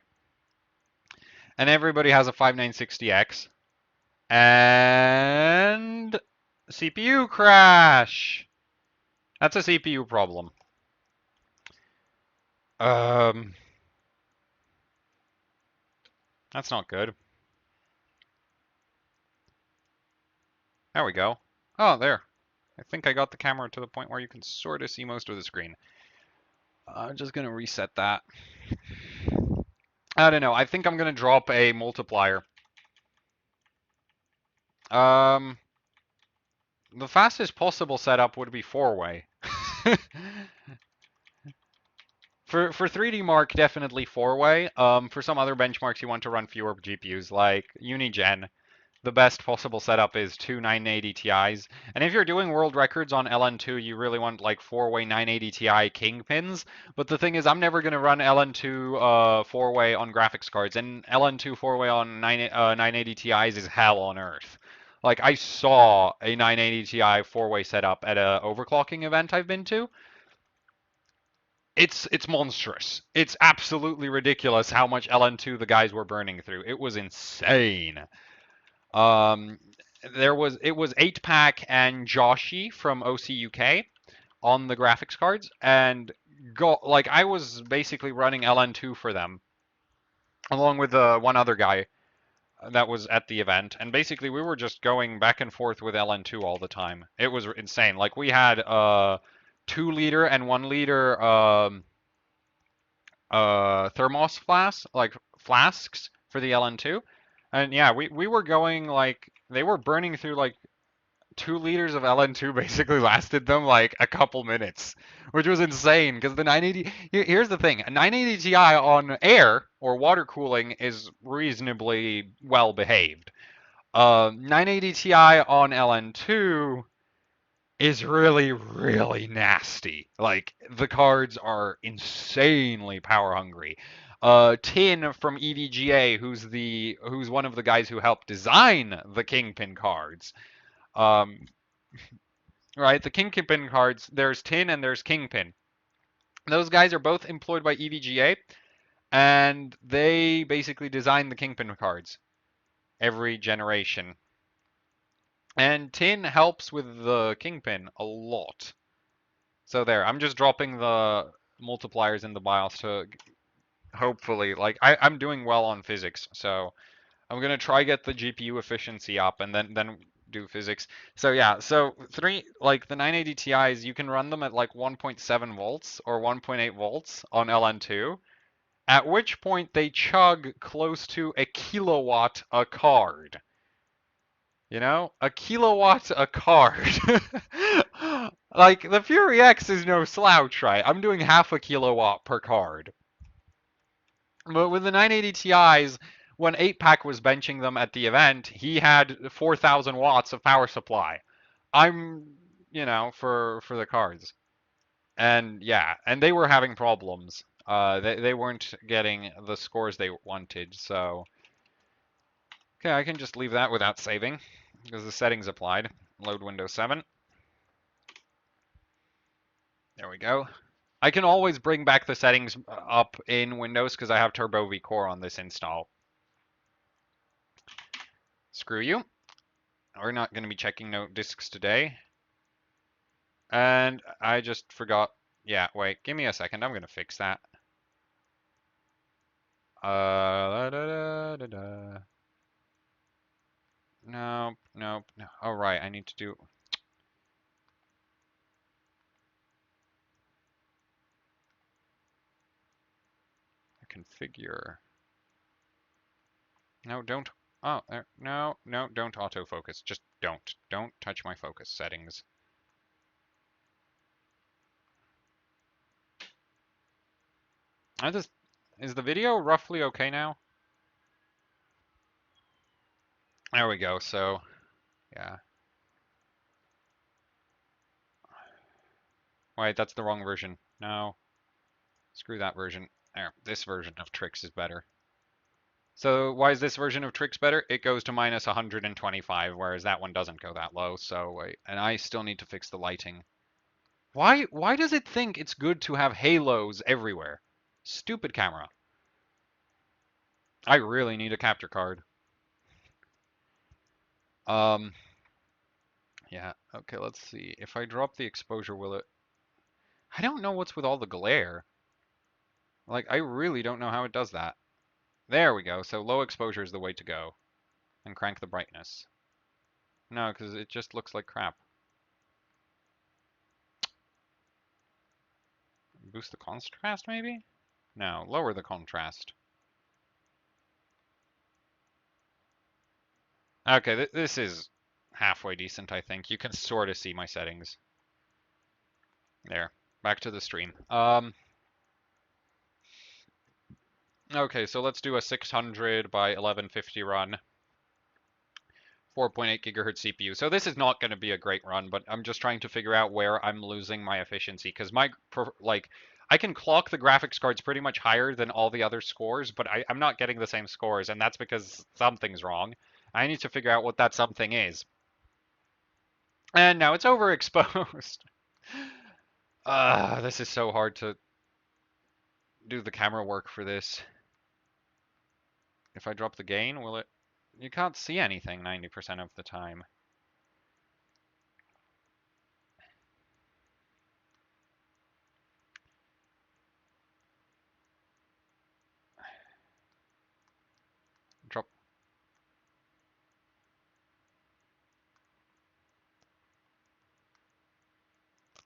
And everybody has a 5960X. And CPU crash. That's a CPU problem. That's not good. There we go. Oh, there. I think I got the camera to the point where you can sort of see most of the screen. I'm just going to reset that. I don't know. I think I'm going to drop a multiplier. The fastest possible setup would be 4-way. For 3Dmark, definitely 4-way. For some other benchmarks, you want to run fewer GPUs, like Unigen. The best possible setup is two 980 Ti's. And if you're doing world records on LN2, you really want like 4-way 980 Ti kingpins. But the thing is, I'm never going to run LN2 4-way on graphics cards. And LN2 4-way on 980 Ti's is hell on earth. Like, I saw a 980 Ti 4-way setup at a overclocking event I've been to. It's monstrous. It's absolutely ridiculous how much LN2 the guys were burning through. It was insane. Um, it was 8-pack and Joshi from OCUK on the graphics cards, and I was basically running LN2 for them, along with one other guy that was at the event, and basically we were just going back and forth with LN2 all the time. It was insane. Like we had 2-liter and 1-liter thermos flasks for the LN2. And yeah, we were going like they were burning through like 2 liters of LN2 basically lasted them like a couple minutes, which was insane because the 980. Here's the thing: a 980 Ti on air or water cooling is reasonably well behaved. 980 Ti on LN2 is really, really nasty. Like the cards are insanely power hungry. Tin from EVGA, who's one of the guys who helped design the Kingpin cards. Um, right, the Kingpin cards. There's Tin and there's Kingpin. Those guys are both employed by EVGA, and they basically design the Kingpin cards every generation. And Tin helps with the Kingpin a lot. So there, I'm just dropping the multipliers in the BIOS to hopefully, like, I'm doing well on physics, so I'm gonna try get the GPU efficiency up and then do physics. So yeah, so like the 980 Ti's, you can run them at like 1.7 volts or 1.8 volts on LN2, at which point they chug close to a kilowatt a card. You know, a kilowatt a card. Like the Fury X is no slouch, right? I'm doing half a kilowatt per card. But with the 980 Ti's, when 8-Pack was benching them at the event, he had 4,000 watts of power supply. I'm, for the cards. And yeah, and they were having problems. They weren't getting the scores they wanted, so okay, I can just leave that without saving because the settings applied. Load Windows 7. There we go. I can always bring back the settings up in Windows because I have Turbo V Core on this install. Screw you. We're not going to be checking no disks today. And I just forgot. Yeah, wait, give me a second. I'm going to fix that. Da, da, da, da. Nope, nope, no. Oh, right, I need to do... configure. No, don't. Oh, there. No, no, don't autofocus. Just don't. Don't touch my focus settings. I just... Is the video roughly okay now? There we go, so... Yeah. Wait, that's the wrong version. No. Screw that version. There, this version of Tricks is better. So why is this version of Tricks better? It goes to minus 125, whereas that one doesn't go that low. So wait, and I still need to fix the lighting. Why does it think it's good to have halos everywhere? Stupid camera. I really need a capture card. Yeah, okay, let's see. If I drop the exposure, will it... I don't know what's with all the glare. Like, I really don't know how it does that. There we go. So low exposure is the way to go. And crank the brightness. No, because it just looks like crap. Boost the contrast, maybe? No, lower the contrast. Okay, this is halfway decent, I think. You can sort of see my settings. There. Back to the stream. Okay, so let's do a 600 by 1150 run. 4.8 gigahertz CPU. So this is not going to be a great run, but I'm just trying to figure out where I'm losing my efficiency because I can clock the graphics cards pretty much higher than all the other scores, but I'm not getting the same scores, and that's because something's wrong. I need to figure out what that something is. And now it's overexposed. This is so hard to do the camera work for this. If I drop the gain, will it... You can't see anything 90% of the time. Drop...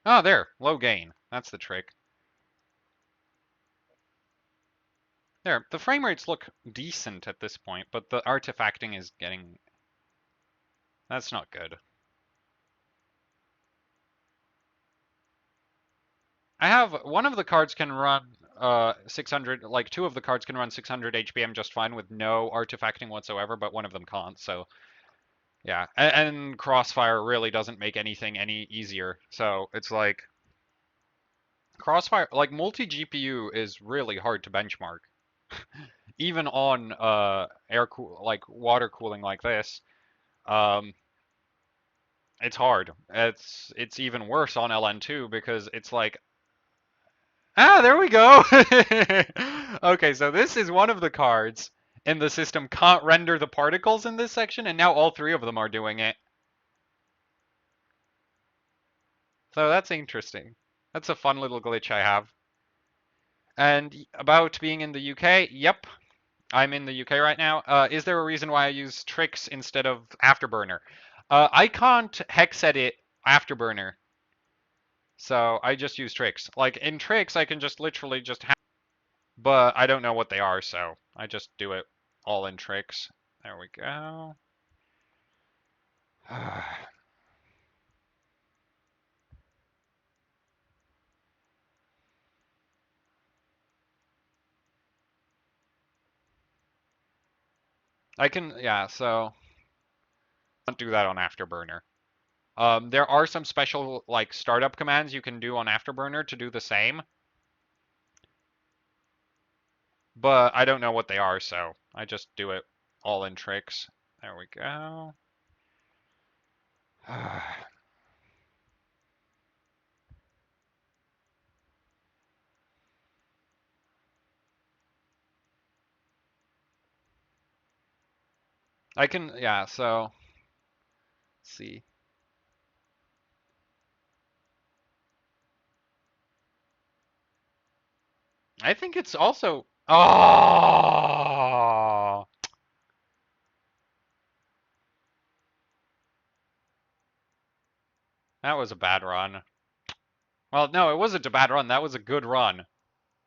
Oh, there. Low gain. That's the trick. There, the frame rates look decent at this point, but the artifacting is getting... That's not good. I have one of the cards can run 600, like two of the cards can run 600 HPM just fine with no artifacting whatsoever, but one of them can't. So yeah, and Crossfire really doesn't make anything any easier. So it's like Crossfire, like multi GPU is really hard to benchmark, even on like water cooling like this. Um, it's hard. It's even worse on LN2 because it's like ah, there we go. Okay, so this is one of the cards in the system can't render the particles in this section, and now all three of them are doing it. So that's interesting. That's a fun little glitch I have. And about being in the UK, yep, I'm in the UK right now. Is there a reason why I use Tricks instead of Afterburner? I can't hex edit Afterburner, so I just use Tricks. Like in Tricks, I can just literally just but I don't know what they are, so I just do it all in Tricks. There we go. I can, yeah, so don't do that on Afterburner. There are some special like startup commands you can do on Afterburner to do the same, but I don't know what they are, so I just do it all in Tricks. There we go. I can, yeah, so let's see. I think it's also, oh, that was a bad run. Well, no, it wasn't a bad run. That was a good run.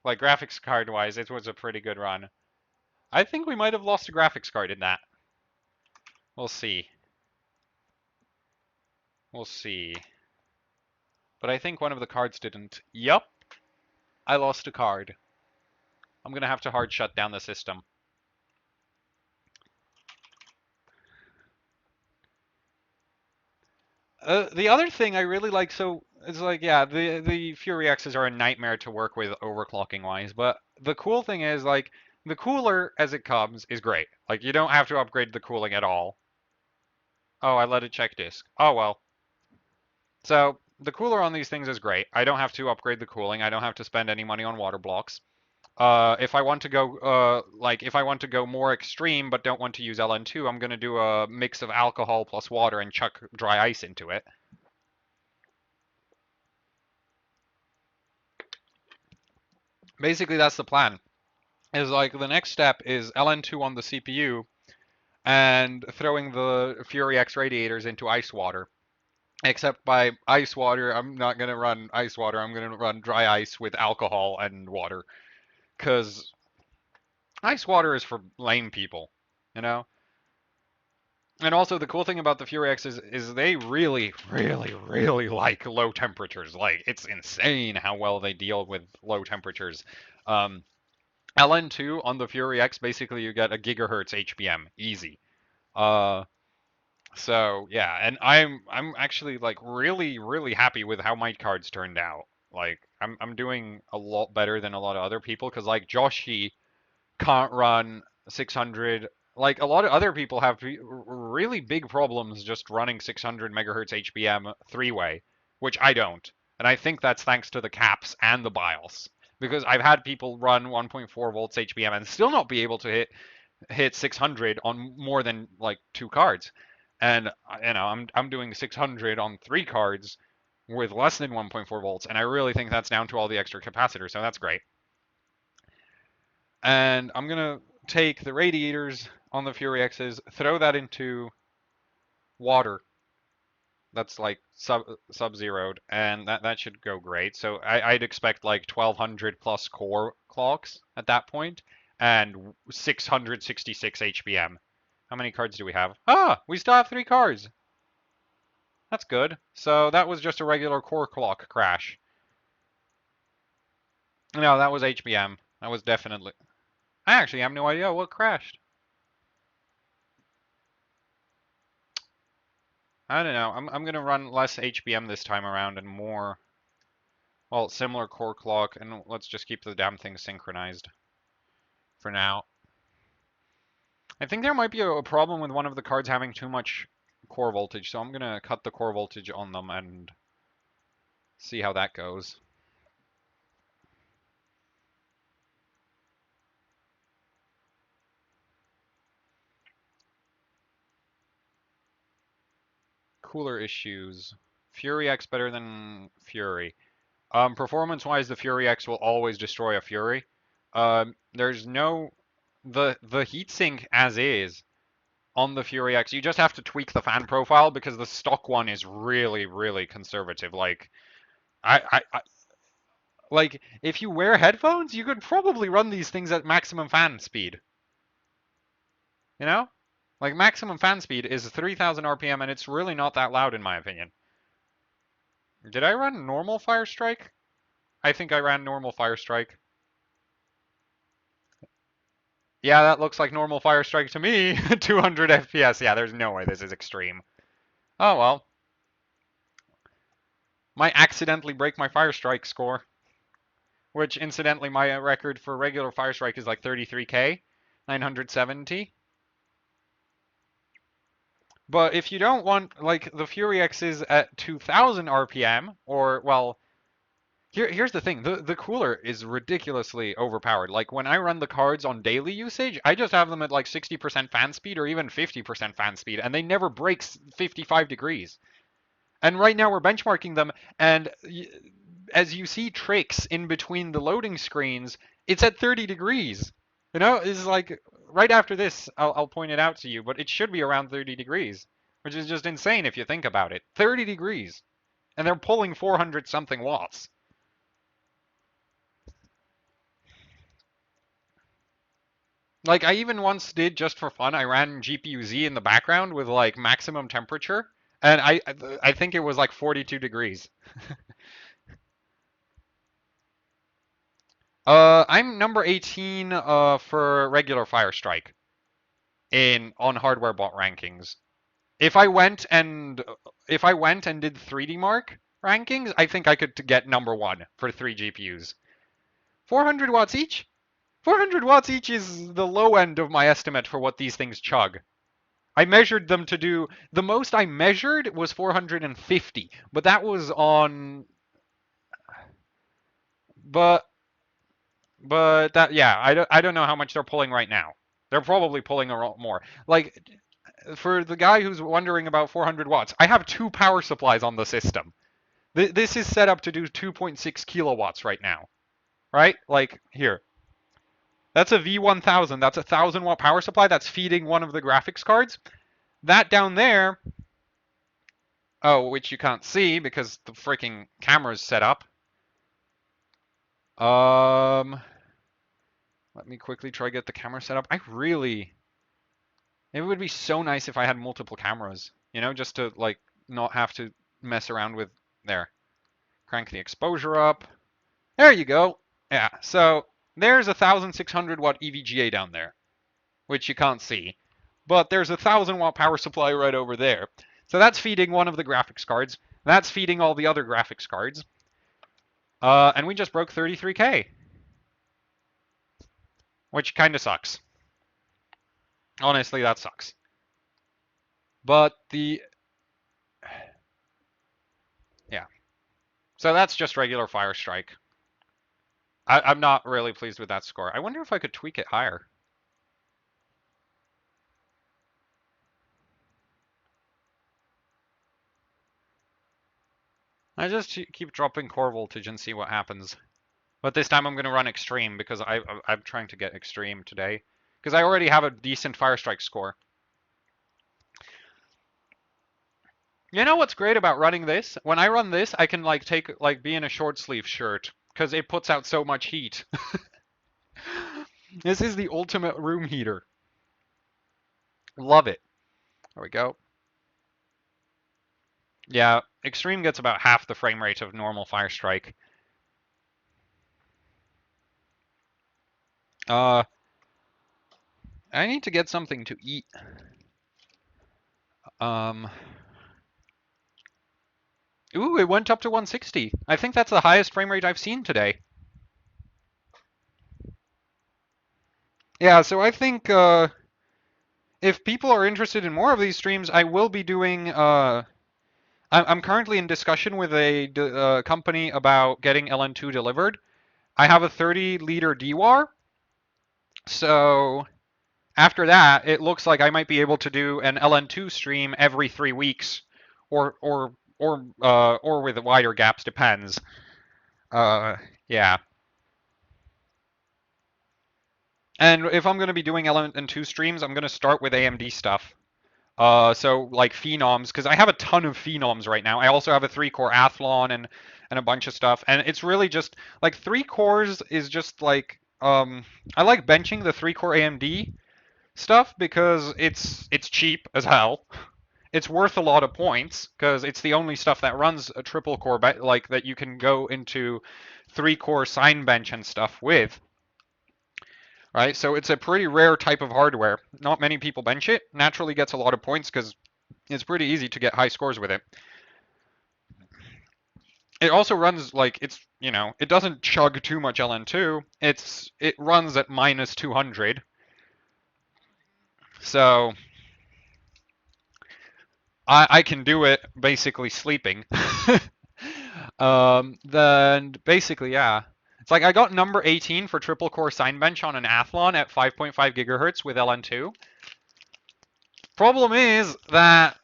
Like graphics card wise, it was a pretty good run. I think we might have lost a graphics card in that. We'll see. We'll see. But I think one of the cards didn't. Yup. I lost a card. I'm gonna have to hard shut down the system. The other thing I really like, so it's like, yeah, the Fury X's are a nightmare to work with overclocking wise, but the cool thing is like the cooler as it comes is great. Like you don't have to upgrade the cooling at all. Oh, I let it check disk. Oh well. So the cooler on these things is great. I don't have to upgrade the cooling. I don't have to spend any money on water blocks. If I want to go, like if I want to go more extreme but don't want to use LN2, I'm gonna do a mix of alcohol plus water and chuck dry ice into it. Basically, that's the plan. Is like the next step is LN2 on the CPU and throwing the Fury X radiators into ice water. Except by ice water, I'm not gonna run ice water. I'm gonna run dry ice with alcohol and water, because ice water is for lame people, you know. And also the cool thing about the Fury X is they really, really, really like low temperatures. Like it's insane how well they deal with low temperatures. Um, LN2 on the Fury X, basically you get a gigahertz HBM, easy. Uh, so yeah, and I'm actually like really, really happy with how my cards turned out. Like I'm doing a lot better than a lot of other people because like Joshi can't run 600. Like a lot of other people have really big problems just running 600 megahertz HBM three-way, which I don't. And I think that's thanks to the caps and the BIOS. Because I've had people run 1.4 volts HBM and still not be able to hit 600 on more than like two cards. And you know, I'm doing 600 on three cards with less than 1.4 volts, and I really think that's down to all the extra capacitors, so that's great. And I'm gonna take the radiators on the Fury X's, throw that into water that's like sub-zeroed, and that should go great. So I'd expect like 1200 plus core clocks at that point, and 666 HPM. How many cards do we have? Ah, we still have 3 cards. That's good. So that was just a regular core clock crash. No, that was HBM. That was definitely... I actually have no idea what crashed. I don't know. I'm going to run less HBM this time around and more... Well, similar core clock, and let's just keep the damn thing synchronized for now. I think there might be a problem with one of the cards having too much core voltage, so I'm going to cut the core voltage on them and see how that goes. Cooler issues. Fury X better than Fury. Performance-wise, the Fury X will always destroy a Fury. There's no... The heatsink as is on the Fury X, you just have to tweak the fan profile because the stock one is really, really conservative. Like, like if you wear headphones, you could probably run these things at maximum fan speed. You know? Like maximum fan speed is 3000 RPM and it's really not that loud in my opinion. Did I run normal Fire Strike? I think I ran normal Fire Strike. Yeah, that looks like normal Fire Strike to me. 200 FPS. Yeah, there's no way this is extreme. Oh well. Might accidentally break my Fire Strike score. Which, incidentally, my record for regular Fire Strike is like 33k, 970. But if you don't want, like, the Fury X is at 2000 RPM, or, well, here's the thing. The cooler is ridiculously overpowered. Like, when I run the cards on daily usage, I just have them at, like, 60% fan speed or even 50% fan speed, and they never break 55 degrees. And right now we're benchmarking them, and as you see tricks in between the loading screens, it's at 30 degrees. You know, it's like right after this, I'll point it out to you, but it should be around 30 degrees, which is just insane if you think about it. 30 degrees. And they're pulling 400 something watts. Like I even once did just for fun, I ran GPU-Z in the background with like maximum temperature, and I think it was like 42 degrees. I'm number 18 for regular Fire Strike in on hardware bot rankings. If I went and did 3Dmark rankings, I think I could get number 1 for 3 GPUs. 400 watts each? 400 watts each is the low end of my estimate for what these things chug. I measured them to do the most I measured was 450, but that was on but that yeah, I don't know how much they're pulling right now. They're probably pulling a lot more. Like for the guy who's wondering about 400 watts, I have 2 power supplies on the system. This is set up to do 2.6 kilowatts right now, right? Like here, that's a V1000. That's a 1000 watt power supply. That's feeding one of the graphics cards. That down there, oh, which you can't see because the freaking camera's set up. Let me quickly try to get the camera set up. It would be so nice if I had multiple cameras, you know, just to like not have to mess around with there. Crank the exposure up. There you go. Yeah, so there's a 1600 watt EVGA down there, which you can't see. But there's a 1000 watt power supply right over there. So that's feeding one of the graphics cards. That's feeding all the other graphics cards. And we just broke 33k, which kind of sucks. Honestly, that sucks. But yeah. So that's just regular Fire Strike. I'm not really pleased with that score. I wonder if I could tweak it higher. I just keep dropping core voltage and see what happens. But this time I'm going to run extreme because I'm trying to get extreme today. Because I already have a decent Fire Strike score. You know what's great about running this? When I run this, I can like be in a short sleeve shirt because it puts out so much heat. This is the ultimate room heater. Love it. There we go. Yeah, Extreme gets about half the frame rate of normal Firestrike. I need to get something to eat. Um, Ooh, it went up to 160. I think that's the highest frame rate I've seen today. Yeah, so I think if people are interested in more of these streams, I will be doing. I'm currently in discussion with a company about getting LN2 delivered. I have a 30-liter DWAR, so after that, it looks like I might be able to do an LN2 stream every 3 weeks, or with wider gaps, depends. Yeah. And if I'm going to be doing LN2 streams, I'm going to start with AMD stuff. So like phenoms, because I have a ton of phenoms right now. I also have a 3-core Athlon and a bunch of stuff, and it's really just like 3 cores is just like I like benching the 3-core AMD stuff because it's cheap as hell. It's worth a lot of points because it's the only stuff that runs a triple core like that you can go into 3-core sign bench and stuff with. Right, so it's a pretty rare type of hardware. Not many people bench it. Naturally gets a lot of points because it's pretty easy to get high scores with it. It also runs like it doesn't chug too much LN2. It runs at minus 200. So I can do it basically sleeping. Then basically, yeah. It's like I got number 18 for triple core sign bench on an Athlon at 5.5 gigahertz with LN2. Problem is that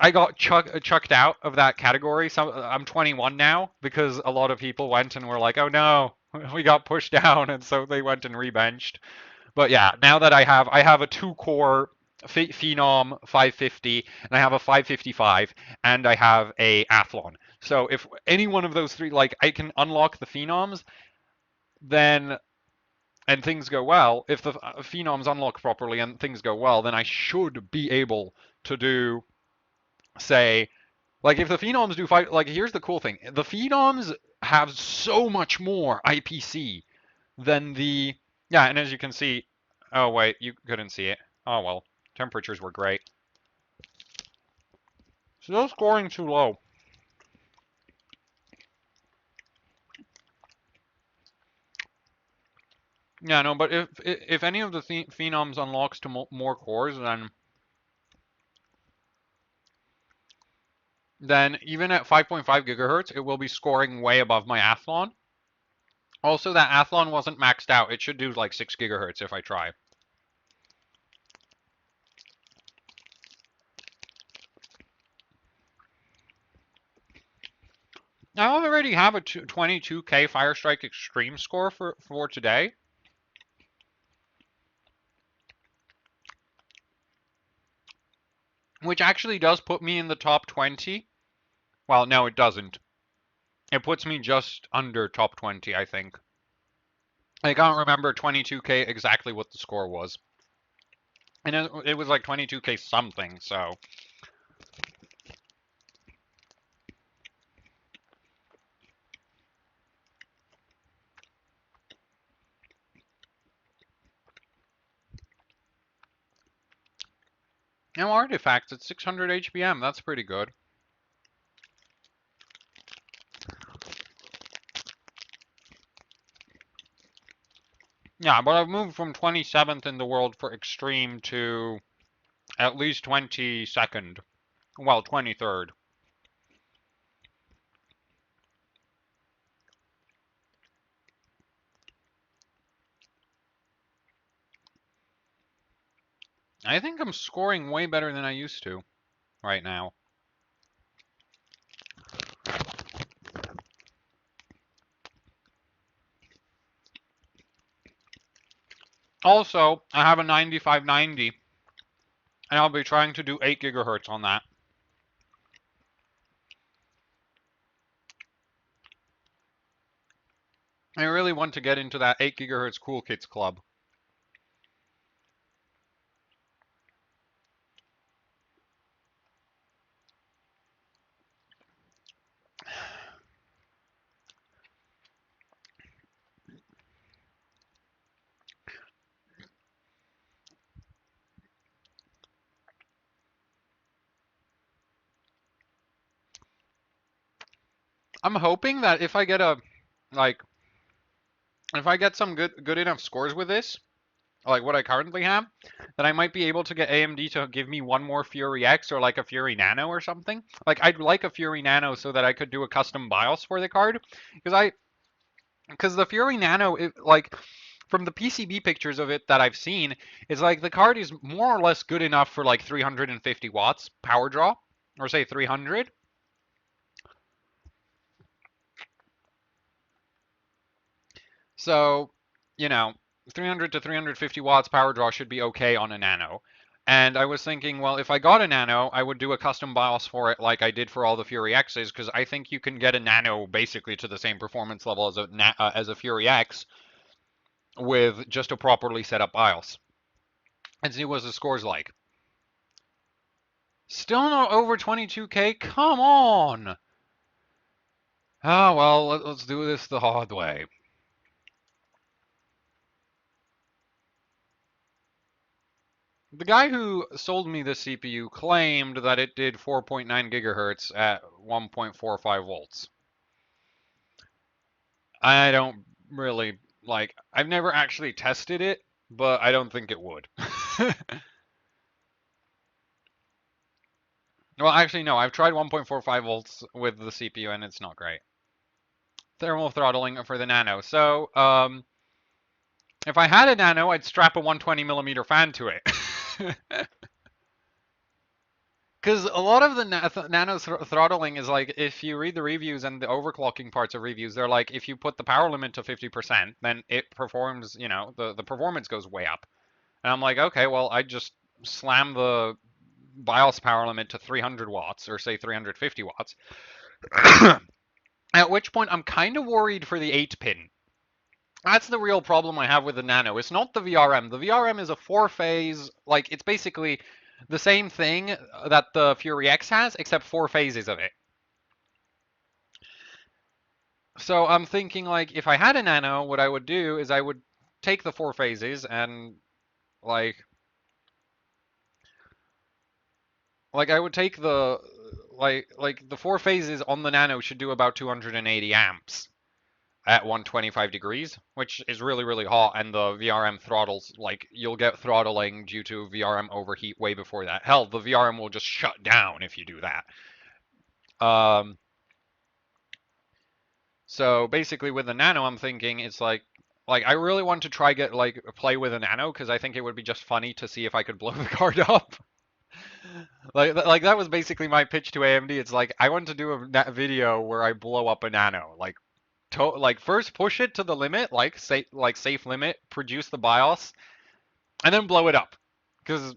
I got chucked out of that category. So I'm 21 now because a lot of people went and were like, "Oh no, we got pushed down," and so they went and rebenched. But yeah, now that I have a 2-core Phenom 550, and I have a 555, and I have a Athlon. So if any one of those three, like I can unlock the Phenoms, then and things go well, if the Phenoms unlock properly and things go well, then I should be able to do, say, like if the Phenoms do fight, like here's the cool thing. The Phenoms have so much more IPC than the, yeah, and as you can see, oh wait, you couldn't see it. Oh well, temperatures were great. Still scoring too low. Yeah, no, but if any of the Phenoms unlocks to more cores, then even at 5.5 gigahertz, it will be scoring way above my Athlon. Also, that Athlon wasn't maxed out. It should do like 6 gigahertz if I try. I already have a 22K Firestrike Extreme score for today. Which actually does put me in the top 20. Well, no, it doesn't. It puts me just under top 20, I think. I can't remember 22K exactly what the score was. And it was like 22K something, so. Now, artifacts at 600 HPM, that's pretty good. Yeah, but I've moved from 27th in the world for Extreme to at least 22nd. Well, 23rd. I think I'm scoring way better than I used to right now. Also, I have a 9590, and I'll be trying to do 8 gigahertz on that. I really want to get into that 8 gigahertz Cool Kids Club. I'm hoping that if I get like if I get some good enough scores with this, like what I currently have, that I might be able to get AMD to give me one more Fury X or like a Fury Nano or something. Like I'd like a Fury Nano so that I could do a custom BIOS for the card, because the Fury Nano, like from the PCB pictures of it that I've seen, is like the card is more or less good enough for like 350 watts power draw, or say 300. So, you know, 300 to 350 watts power draw should be okay on a Nano. And I was thinking, well, if I got a Nano, I would do a custom BIOS for it like I did for all the Fury X's, because I think you can get a Nano basically to the same performance level as a Fury X with just a properly set up BIOS. And see what the score's like. Still not over 22K? Come on! Oh, well, let's do this the hard way. The guy who sold me this CPU claimed that it did 4.9 gigahertz at 1.45 volts. I don't really like, I've never actually tested it, but I don't think it would. Well, actually, no, I've tried 1.45 volts with the CPU and it's not great. Thermal throttling for the Nano. So, if I had a Nano, I'd strap a 120 millimeter fan to it. Because a lot of the nano throttling is like, if you read the reviews and the overclocking parts of reviews, they're like, if you put the power limit to 50%, then it performs, the performance goes way up. And I'm like, okay, well, I just slam the BIOS power limit to 300 watts, or say 350 watts. At which point, I'm kind of worried for the 8-pin. That's the real problem I have with the Nano. It's not the VRM. The VRM is a 4-phase, like, it's basically the same thing that the Fury X has, except 4 phases of it. So I'm thinking, like, if I had a Nano, what I would do is I would take the 4 phases and, like I would take the, like the 4 phases on the Nano should do about 280 amps at 125 degrees, which is really, really hot, and the VRM throttles, like, you'll get throttling due to VRM overheat way before that. Hell, the VRM will just shut down if you do that. Um, so basically with the Nano, I'm thinking it's like I really want to try get like play with a Nano because I think it would be just funny to see if I could blow the card up. Like that was basically my pitch to AMD. It's like I want to do a video where I blow up a Nano, like first push it to the limit, like safe limit, produce the BIOS, and then blow it up, because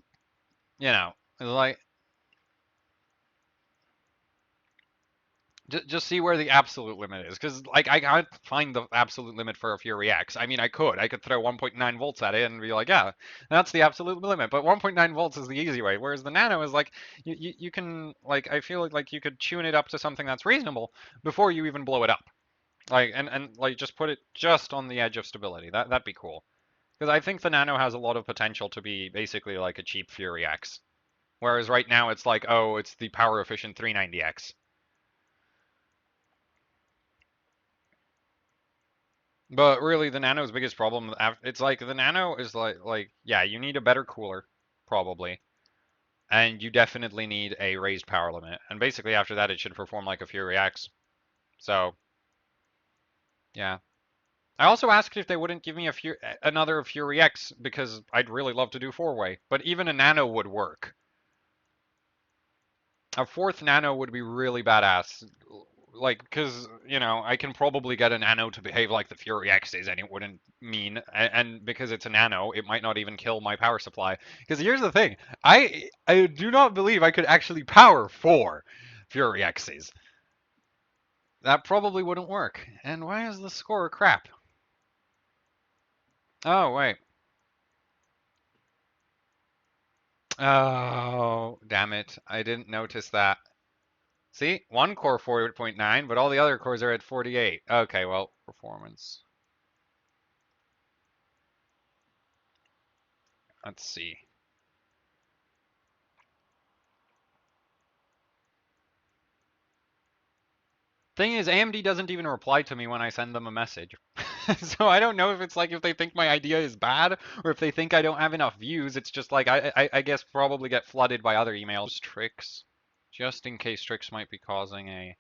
it's like just see where the absolute limit is, because like I can't find the absolute limit for a Fury X. I mean, I could throw 1.9 volts at it and be like, yeah, that's the absolute limit. But 1.9 volts is the easy way, whereas the Nano is like you can, like, I feel like you could tune it up to something that's reasonable before you even blow it up. Like, and like just put it just on the edge of stability. That'd be cool. Because I think the Nano has a lot of potential to be basically like a cheap Fury X. Whereas right now it's like, oh, it's the power efficient 390X. But really, the Nano's biggest problem, it's like the Nano is like yeah, you need a better cooler, probably, and you definitely need a raised power limit. And basically after that, it should perform like a Fury X. So yeah. I also asked if they wouldn't give me another Fury X because I'd really love to do 4-way, but even a Nano would work. A fourth Nano would be really badass. Like, because, I can probably get a Nano to behave like the Fury X is, and it wouldn't mean, and because it's a Nano, it might not even kill my power supply. Because here's the thing, I do not believe I could actually power 4 Fury X's. That probably wouldn't work. And why is the score crap? Oh, wait. Oh, damn it. I didn't notice that. See, one core 4.9, but all the other cores are at 48. Okay, well, performance. Let's see. Thing is, AMD doesn't even reply to me when I send them a message. So I don't know if it's like if they think my idea is bad or if they think I don't have enough views. It's just like I guess probably get flooded by other emails. Tricks. Just in case tricks might be causing a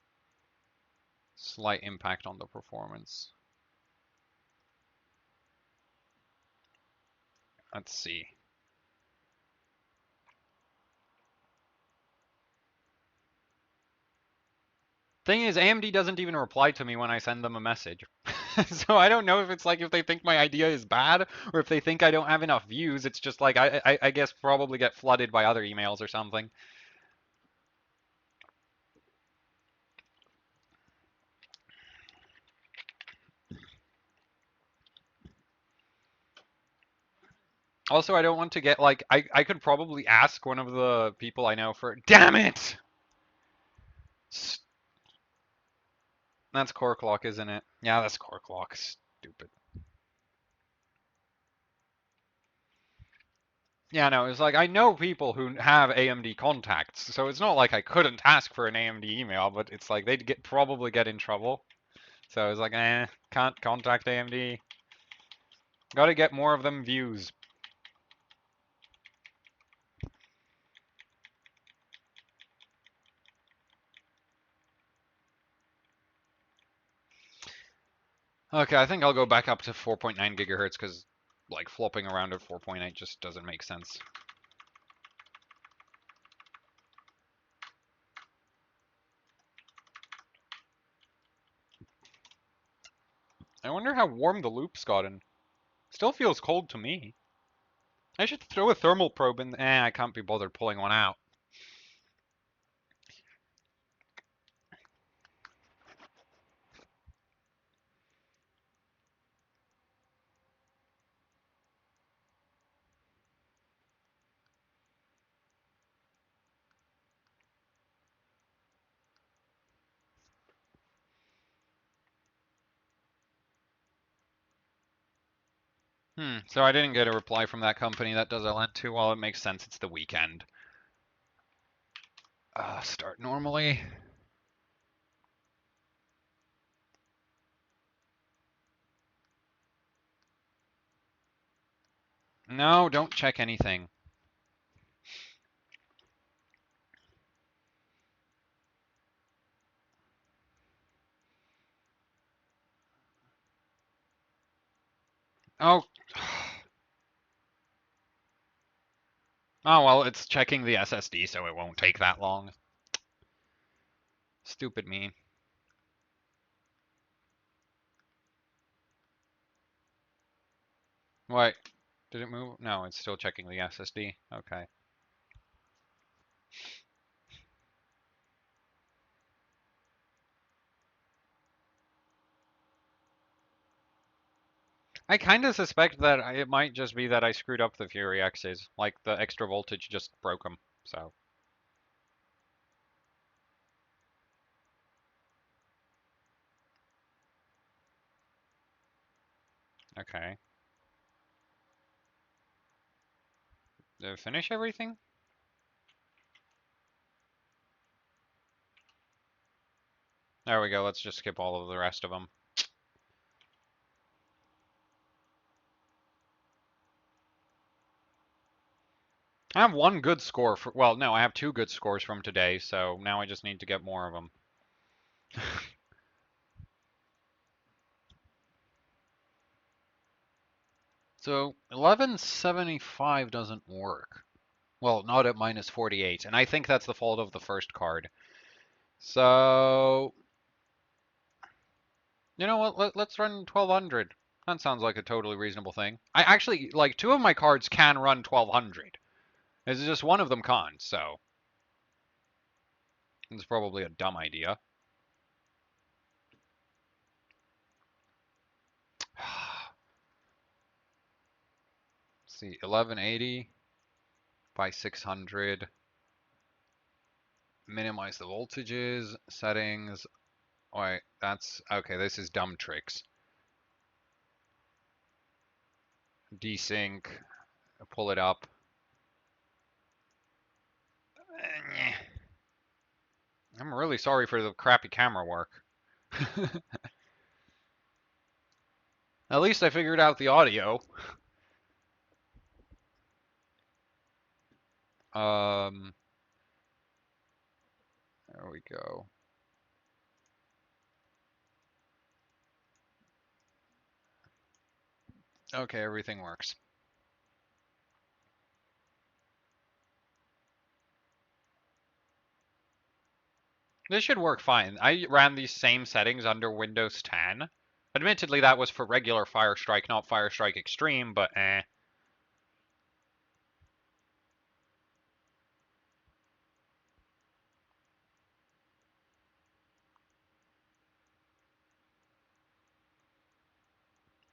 slight impact on the performance. Let's see. Thing is, AMD doesn't even reply to me when I send them a message. So I don't know if it's like if they think my idea is bad or if they think I don't have enough views. It's just like I guess probably get flooded by other emails or something. Also, I don't want to get like I could probably ask one of the people I know for. Damn it! That's core clock, isn't it? Yeah, that's core clock. Stupid. Yeah, no, it's like I know people who have AMD contacts, so it's not like I couldn't ask for an AMD email, but it's like they'd probably get in trouble. So it's like, can't contact AMD. Gotta get more of them views. Okay, I think I'll go back up to 4.9 gigahertz because like flopping around at 4.8 just doesn't make sense. I wonder how warm the loop's gotten. Still feels cold to me. I should throw a thermal probe in. I can't be bothered pulling one out. So I didn't get a reply from that company that does LN2. Well, it makes sense. It's the weekend. Start normally. No, don't check anything. Oh. Oh, well, it's checking the SSD, so it won't take that long. Stupid me. What? Did it move? No, it's still checking the SSD. Okay. I kind of suspect that it might just be that I screwed up the Fury X's. Like, the extra voltage just broke them, so. Okay. Did it finish everything? There we go, let's just skip all of the rest of them. I have one good score for, well, no, I have two good scores from today, so now I just need to get more of them. So 1175 doesn't work. Well, not at minus 48, and I think that's the fault of the first card. So, you know what? Let's run 1200. That sounds like a totally reasonable thing. I actually, like, two of my cards can run 1200. It's just one of them can't, so it's probably a dumb idea. Let's see, 1180 by 600. Minimize the voltages, settings. Wait, that's okay. This is dumb tricks. Desync, pull it up. I'm really sorry for the crappy camera work. At least I figured out the audio. Um, there we go. Okay, everything works. This should work fine. I ran these same settings under Windows 10. Admittedly, that was for regular Firestrike, not Firestrike Extreme, but eh.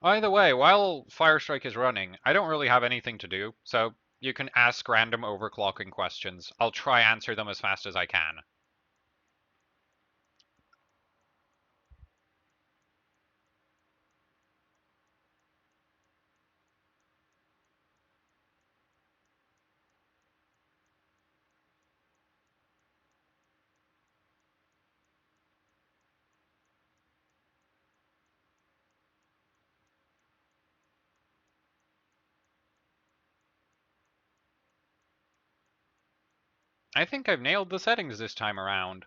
By the way, while Firestrike is running, I don't really have anything to do, so you can ask random overclocking questions. I'll try answer them as fast as I can. I think I've nailed the settings this time around.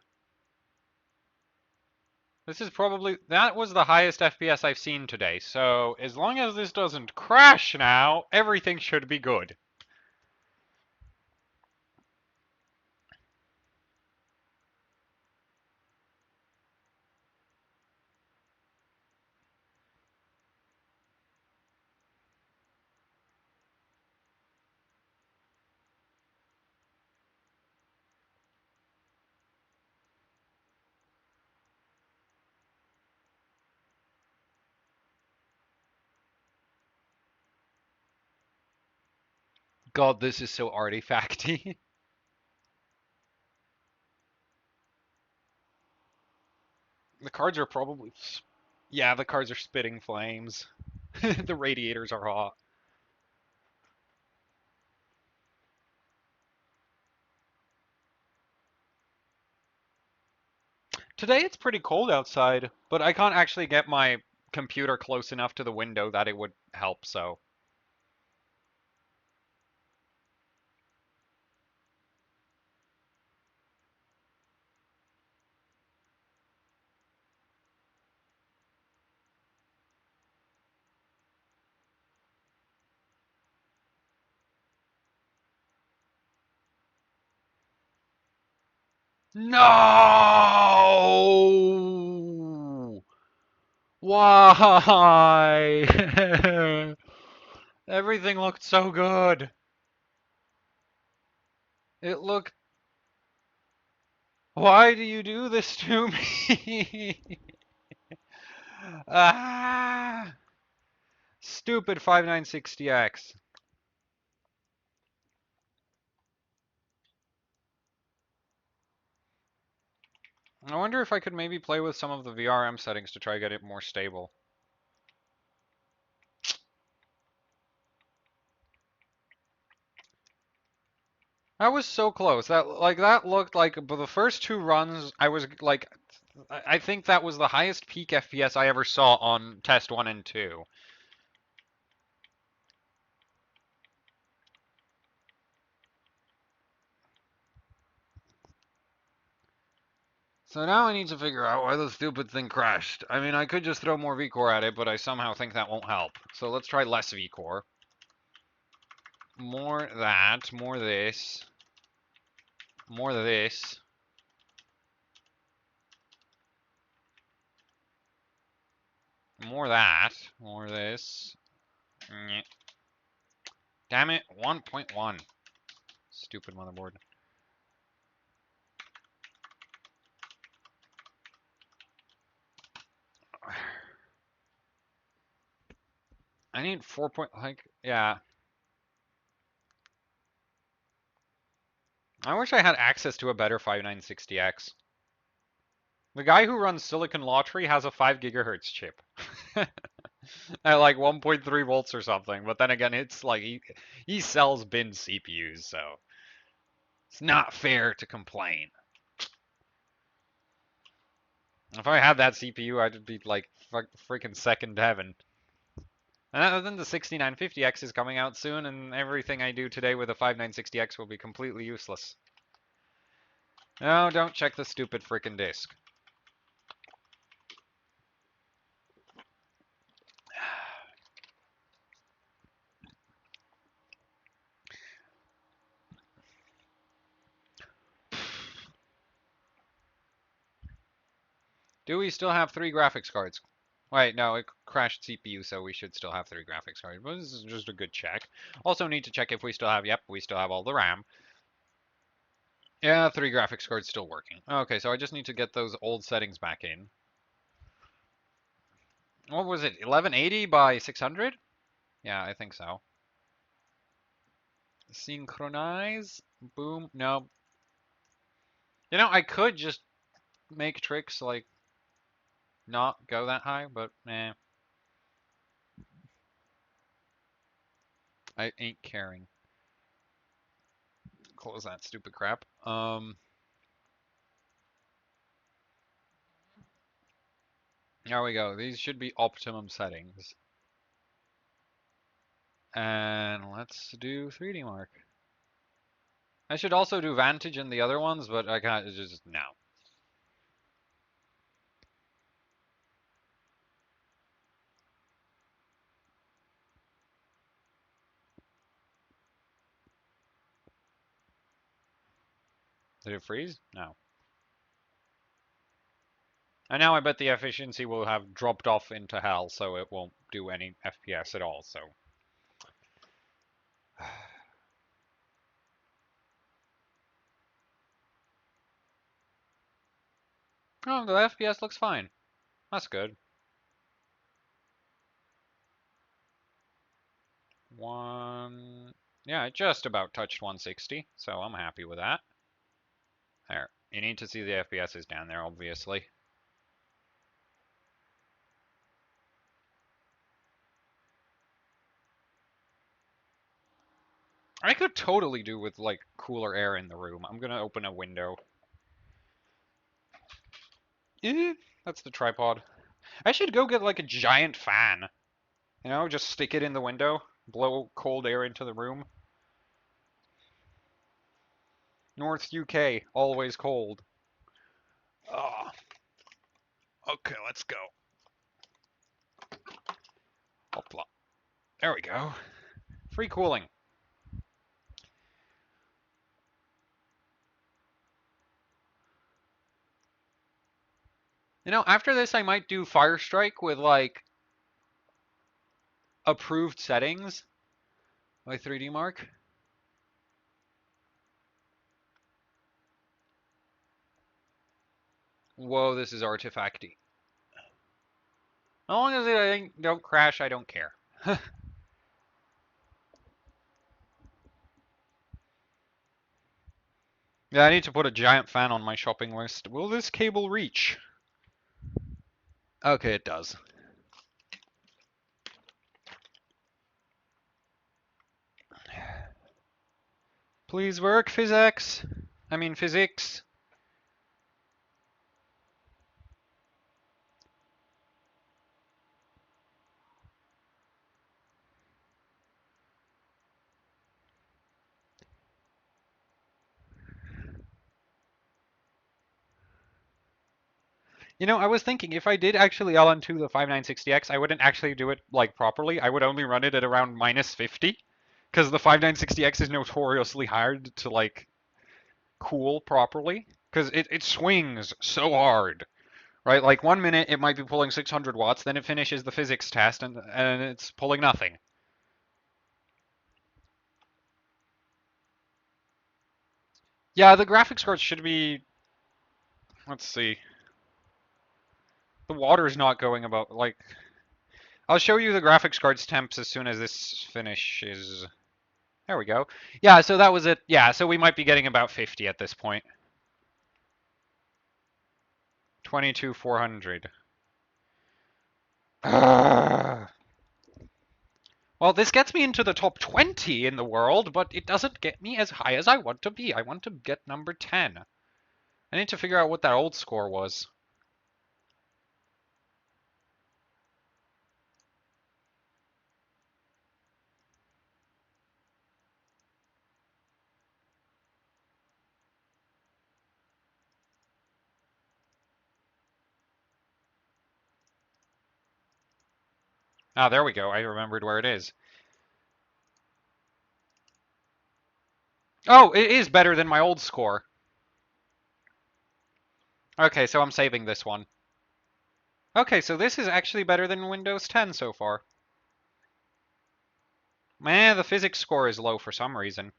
This is probably, that was the highest FPS I've seen today, so as long as this doesn't crash now, everything should be good. God, this is so artifacty. The cards are probably, yeah, the cards are spitting flames. The radiators are hot. Today it's pretty cold outside, but I can't actually get my computer close enough to the window that it would help, so. No! Why? Everything looked so good. It looked. Why do you do this to me? Ah! Stupid 5960X. I wonder if I could maybe play with some of the VRM settings to try to get it more stable. I was so close. That looked like, but the first two runs I was like, I think that was the highest peak FPS I ever saw on test 1 and 2. So now I need to figure out why the stupid thing crashed. I mean, I could just throw more VCore at it, but I somehow think that won't help. So let's try less VCore. More that, more this, more this. More that, more this. Damn it, 1.1. Stupid motherboard. I need 4 point, like, yeah. I wish I had access to a better 5960X. The guy who runs Silicon Lottery has a 5 gigahertz chip. At like 1.3 volts or something. But then again, it's like he sells bin CPUs, so it's not fair to complain. If I had that CPU, I'd be like freaking second heaven. And then the 6950X is coming out soon, and everything I do today with a 5960X will be completely useless. No, don't check the stupid freaking disk. Do we still have 3 graphics cards? Wait, no, it crashed CPU, so we should still have 3 graphics cards. But this is just a good check. Also need to check if we still have, yep, we still have all the RAM. Yeah, 3 graphics cards still working. Okay, so I just need to get those old settings back in. What was it, 1180 by 600? Yeah, I think so. Synchronize? Boom, no. You know, I could just make tricks like not go that high, but eh. I ain't caring. Close that stupid crap. There we go. These should be optimum settings. And let's do 3Dmark. I should also do Vantage in the other ones, but I can't just no. Did it freeze? No. And now I bet the efficiency will have dropped off into hell, so it won't do any FPS at all, so. Oh, the FPS looks fine. That's good. Yeah, it just about touched 160, so I'm happy with that. There. You need to see the FPSs down there, obviously. I could totally do with, like, cooler air in the room. I'm gonna open a window. That's the tripod. I should go get, like, a giant fan. You know, just stick it in the window, blow cold air into the room. North UK, always cold. Oh. Okay, let's go. Hopla. There we go. Free cooling. You know, after this, I might do Firestrike with, like, approved settings by 3Dmark. Whoa, this is artifacty. As long as it don't crash, I don't care. Yeah, I need to put a giant fan on my shopping list. Will this cable reach? Okay, it does. Please work, physics. I mean, physics. You know, I was thinking if I did actually LN2 the 5960X, I wouldn't actually do it like properly. I would only run it at around minus 50, because the 5960X is notoriously hard to like cool properly, because it swings so hard, right? Like 1 minute it might be pulling 600 watts, then it finishes the physics test and it's pulling nothing. Yeah, the graphics cards should be. Let's see. The water is not going about like. I'll show you the graphics cards temps as soon as this finishes. There we go. Yeah, so that was it. Yeah, so we might be getting about 50 at this point. 22,400. Well, this gets me into the top 20 in the world, but it doesn't get me as high as I want to be. I want to get number 10. I need to figure out what that old score was. Ah, there we go. I remembered where it is. Oh, it is better than my old score. Okay, so I'm saving this one. Okay, so this is actually better than Windows 10 so far. Man, the physics score is low for some reason.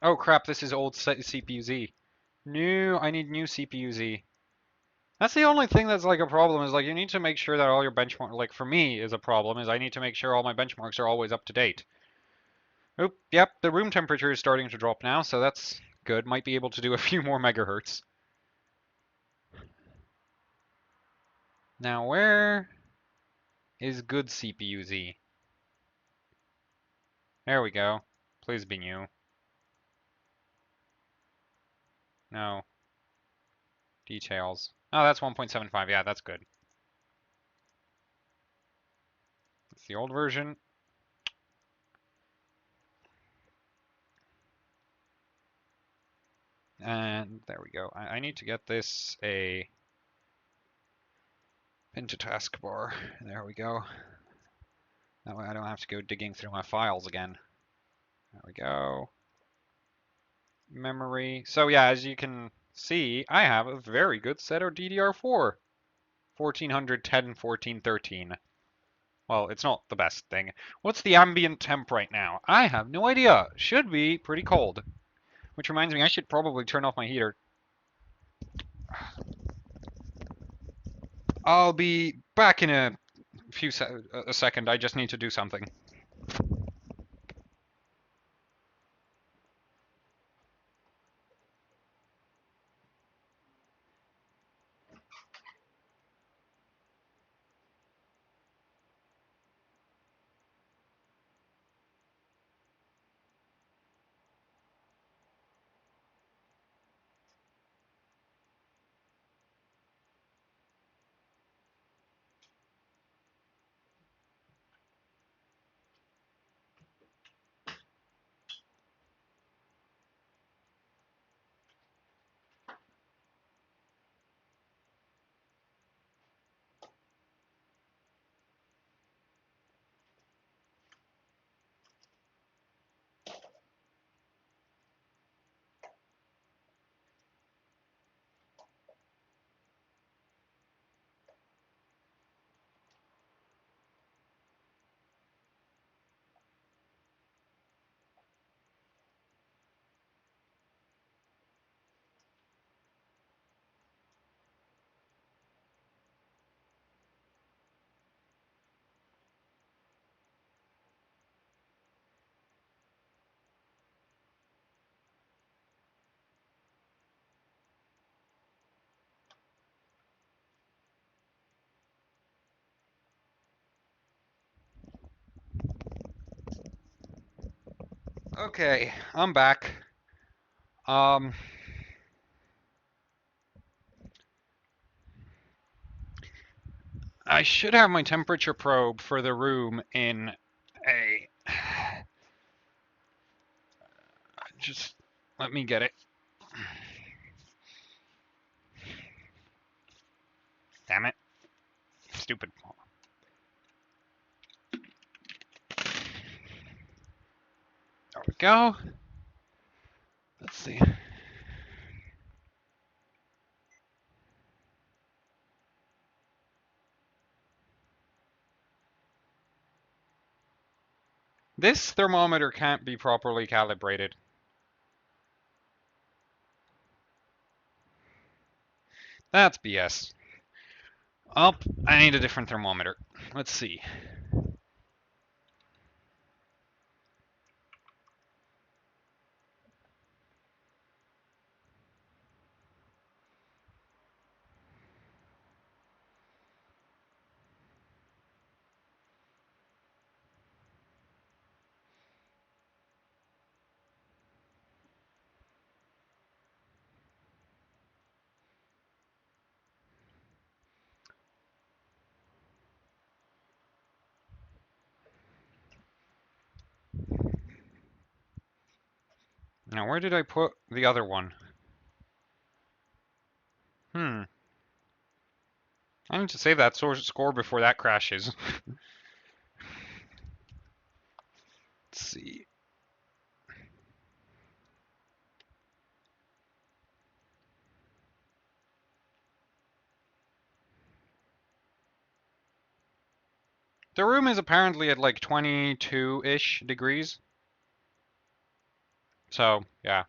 Oh crap, this is old CPU-Z. New, I need new CPU-Z. That's the only thing that's like a problem is like you need to make sure that all your benchmark, like for me is a problem, is I need to make sure all my benchmarks are always up to date. Oop, yep, the room temperature is starting to drop now, so that's good. Might be able to do a few more megahertz. Now where is good CPU-Z? There we go. Please be new. No. Details. Oh, that's 1.75. Yeah, that's good. It's the old version. And there we go. I need to get this a into taskbar. There we go. That way I don't have to go digging through my files again. There we go. Memory. So yeah, as you can see, I have a very good set of DDR4. 1410, 1413. Well, it's not the best thing. What's the ambient temp right now? I have no idea. Should be pretty cold. Which reminds me, I should probably turn off my heater. I'll be back in a second. I just need to do something. Okay, I'm back. Um, I should have my temperature probe for the room in a... Just let me get it. Damn it. Stupid. There we go. Let's see. This thermometer can't be properly calibrated. That's BS. Oh, I need a different thermometer. Let's see. Now, where did I put the other one? I need to save that score before that crashes. Let's see. The room is apparently at like 22-ish degrees. So, yeah.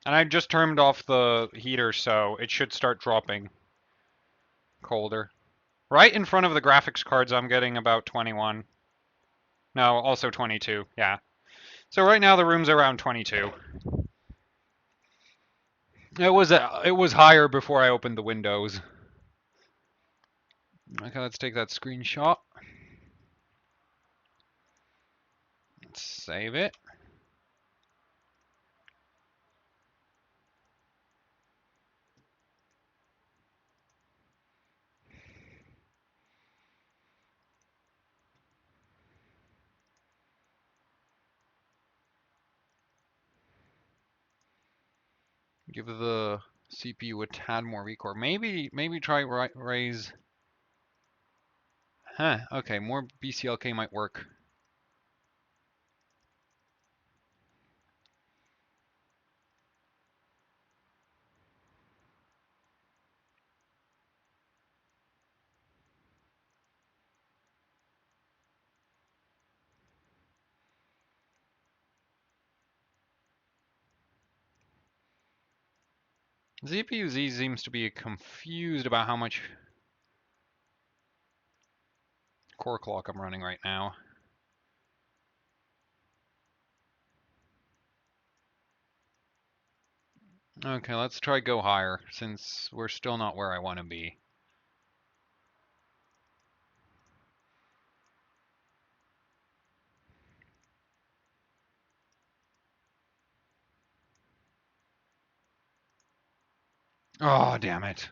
And I just turned off the heater, so it should start dropping colder. Right in front of the graphics cards, I'm getting about 21. No, also 22, yeah. So right now the room's around 22. It was higher before I opened the windows. Okay, let's take that screenshot. Let's save it. Give the CPU a tad more recore. Maybe try raise. Huh. Okay, more BCLK might work. ZPU-Z seems to be confused about how much core clock I'm running right now. Okay, let's try go higher, since we're still not where I want to be. Oh, damn it.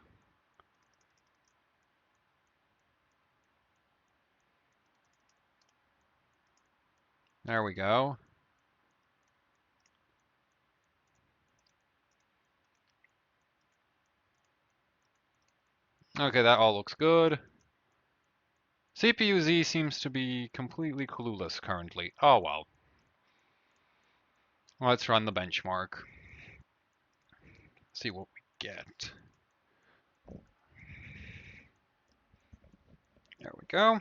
There we go. Okay, that all looks good. CPU-Z seems to be completely clueless currently. Oh well. Let's run the benchmark. See what we get. There we go.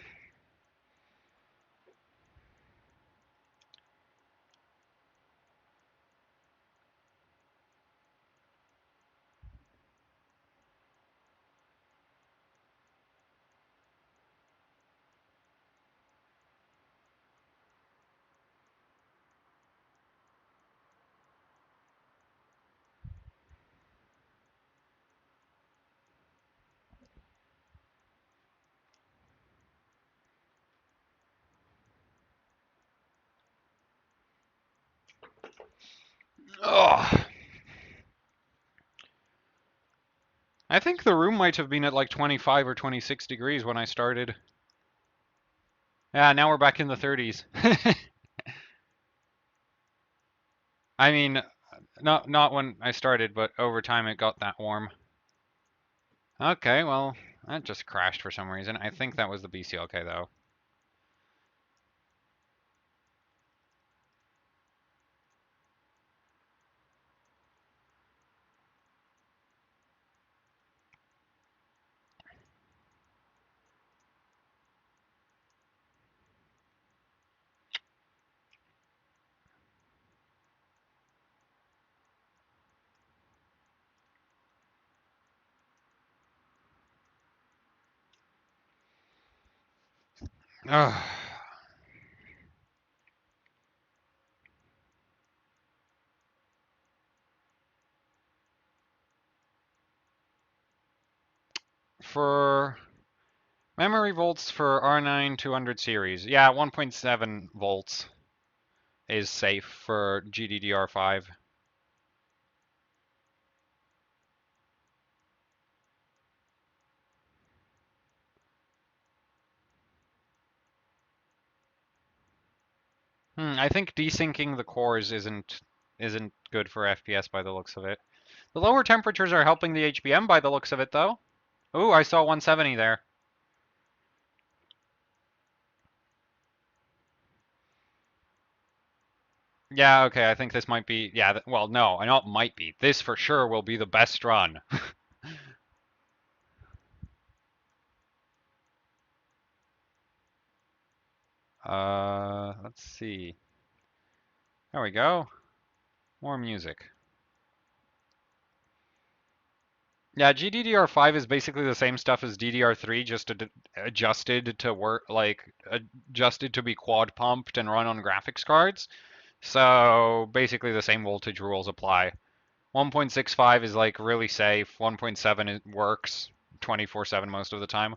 Ugh. I think the room might have been at like 25 or 26 degrees when I started. Yeah, now we're back in the 30s. I mean, not when I started, but over time it got that warm. Okay, well, that just crashed for some reason. I think that was the BCLK though. Ugh. For memory volts for R9 200 series, yeah, 1.7 volts is safe for GDDR5. I think desyncing the cores isn't isn't good for FPS by the looks of it. The lower temperatures are helping the HBM by the looks of it, though. Ooh, I saw 170 there. Yeah, okay, I think this might be, yeah, well, no, I know it might be. This for sure will be the best run. Let's see. There we go. More music. Yeah, GDDR5 is basically the same stuff as DDR3, just adjusted to work, like, adjusted to be quad pumped and run on graphics cards. So basically the same voltage rules apply. 1.65 is like really safe. 1.7 it works 24/7 most of the time.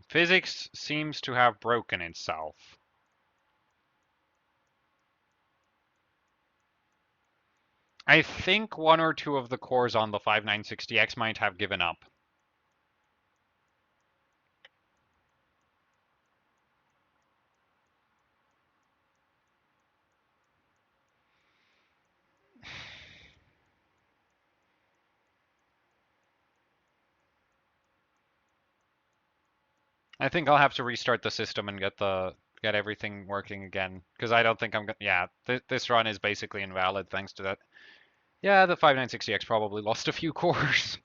Physics seems to have broken itself. I think one or two of the cores on the 5960X might have given up. I think I'll have to restart the system and get everything working again because I don't think I'm gonna. Yeah, this run is basically invalid thanks to that. Yeah, the 5960X probably lost a few cores.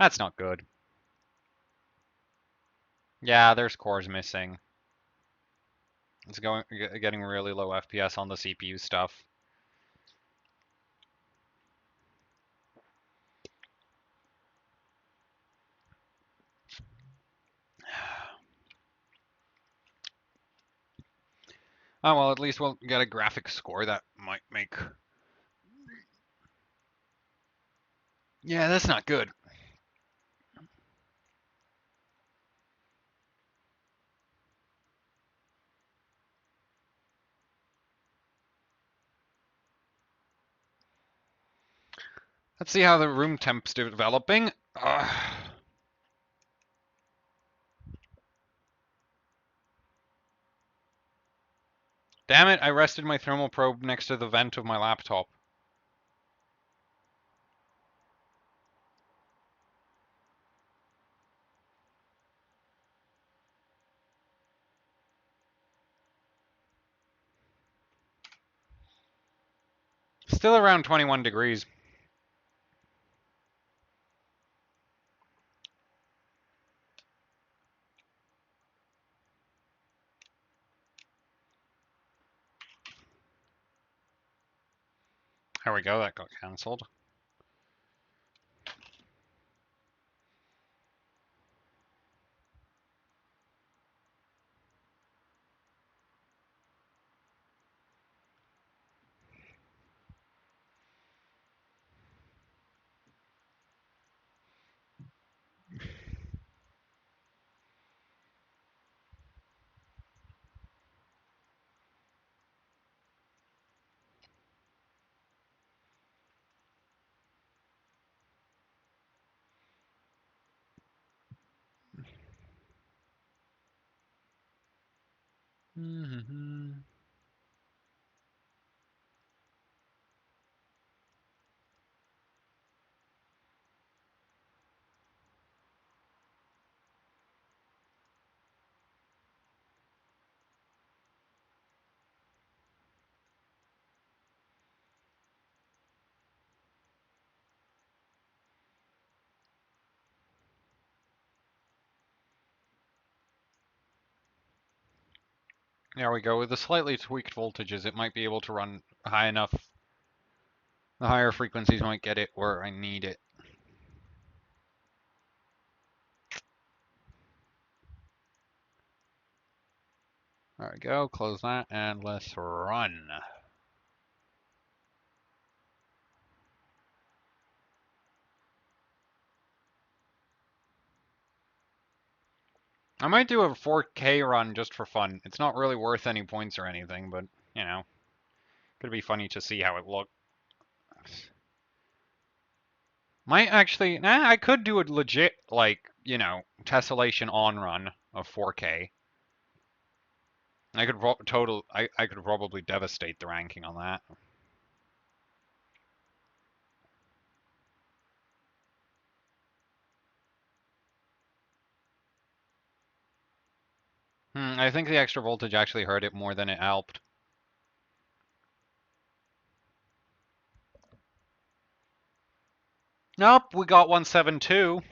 That's not good. Yeah, there's cores missing. It's getting really low FPS on the CPU stuff. Oh well, at least we'll get a graphics score that might make. Yeah, that's not good. Let's see how the room temp's developing. Damn it, I rested my thermal probe next to the vent of my laptop. Still around 21 degrees. There we go, that got cancelled. There we go. With the slightly tweaked voltages, it might be able to run high enough. The higher frequencies might get it where I need it. There we go, close that, and let's run. I might do a 4K run just for fun. It's not really worth any points or anything, but, you know, could be funny to see how it looks. Might actually, I could do a legit, like, you know, tessellation on run of 4K. I could I could probably devastate the ranking on that. I think the extra voltage actually hurt it more than it helped. Nope, we got 172.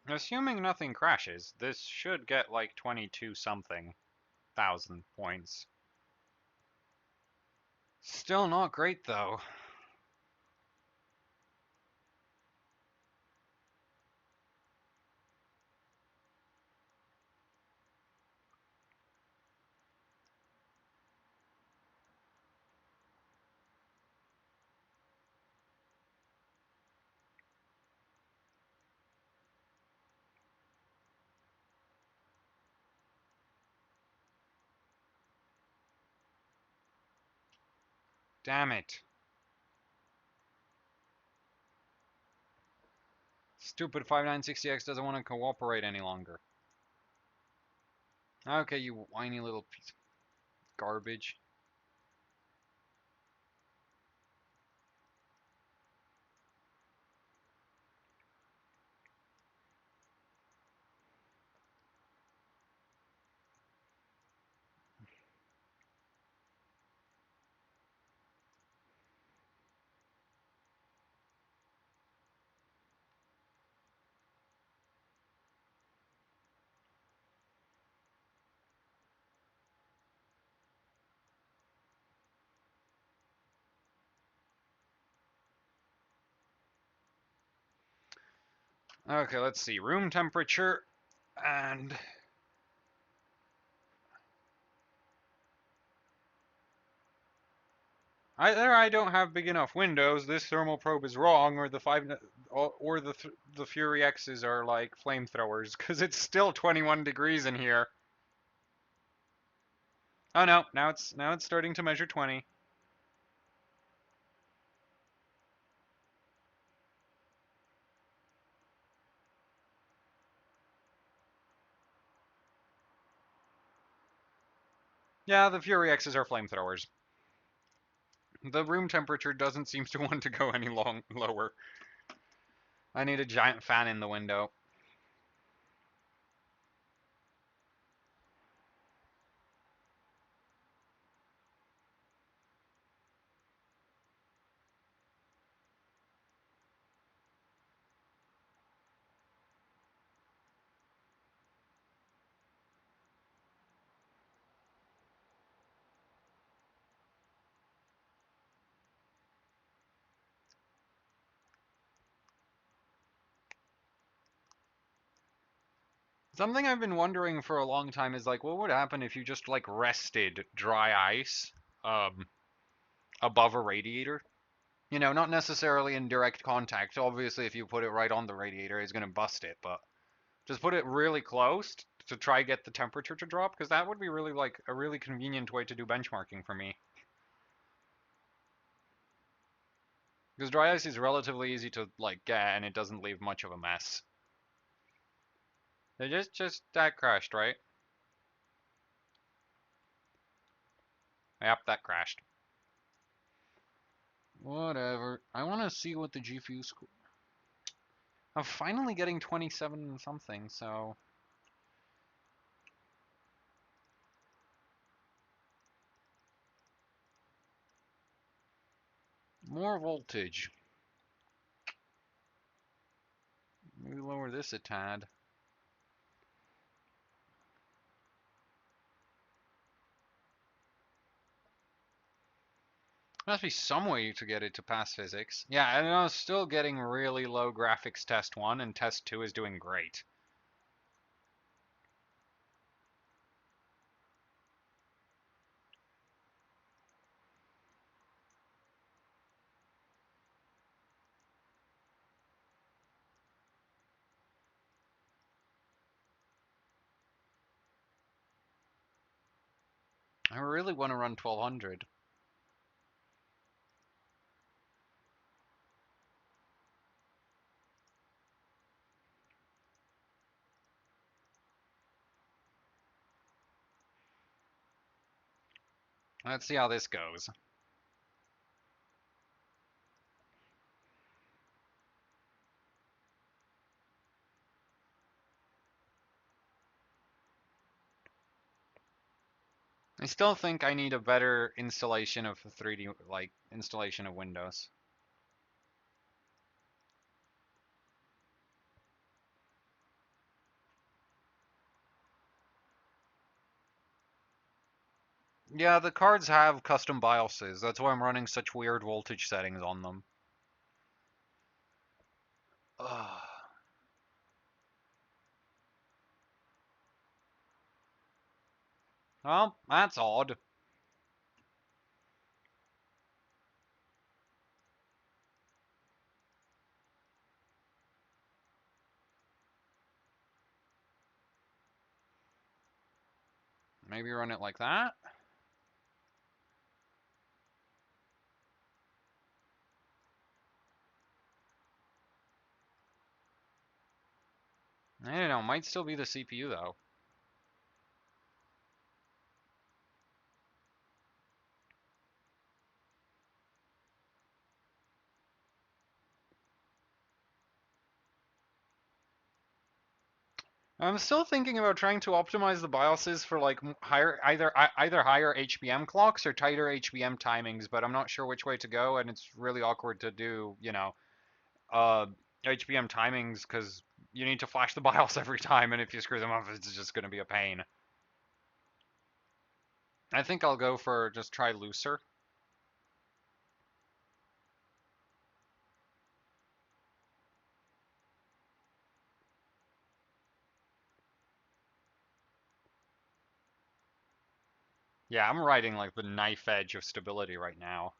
Assuming nothing crashes, this should get like 22 something thousand points. Still not great though. Damn it. Stupid 5960X doesn't want to cooperate any longer. Okay, you whiny little piece of garbage. Okay, let's see. Room temperature and either I don't have big enough windows, this thermal probe is wrong, or the Fury X's are like flamethrowers, because it's still 21 degrees in here. Oh no, now it's starting to measure 20. Yeah, the Fury X's are flamethrowers. The room temperature doesn't seem to want to go any lower. I need a giant fan in the window. Something I've been wondering for a long time is like, what would happen if you just like rested dry ice um, above a radiator? You know, not necessarily in direct contact. Obviously, if you put it right on the radiator, it's gonna bust it. But just put it really close to try get the temperature to drop, because that would be really like a really convenient way to do benchmarking for me. Because dry ice is relatively easy to like get, and it doesn't leave much of a mess. They just that crashed, right? Yep, that crashed. Whatever. I want to see what the GPU score. I'm finally getting 27 something, so. More voltage. Maybe lower this a tad. Must be some way to get it to pass physics. Yeah, and I was still getting really low graphics test 1, and test 2 is doing great. I really want to run 1200. Let's see how this goes. I still think I need a better installation of 3D, like, installation of Windows. Yeah, the cards have custom BIOSes. That's why I'm running such weird voltage settings on them. Ugh. Well, that's odd. Maybe run it like that? I don't know, might still be the CPU though. I'm still thinking about trying to optimize the BIOSes for like higher, either higher HBM clocks or tighter HBM timings, but I'm not sure which way to go, and it's really awkward to do, uh, HBM timings because you need to flash the BIOS every time, and if you screw them up, it's just going to be a pain. I think I'll go for just try looser. Yeah, I'm riding like the knife edge of stability right now.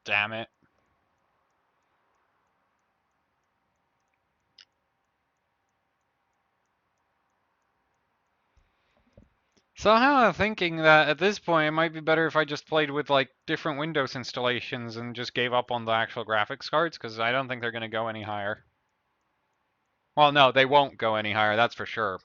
Damn it. Somehow I'm thinking that at this point it might be better if I just played with like different Windows installations and just gave up on the actual graphics cards because I don't think they're going to go any higher. Well, no, they won't go any higher, that's for sure.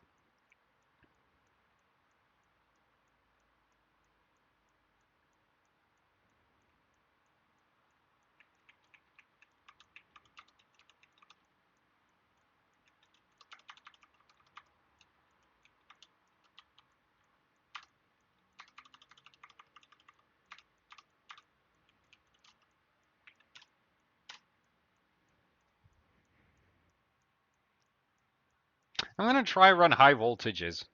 I'm gonna try run high voltages,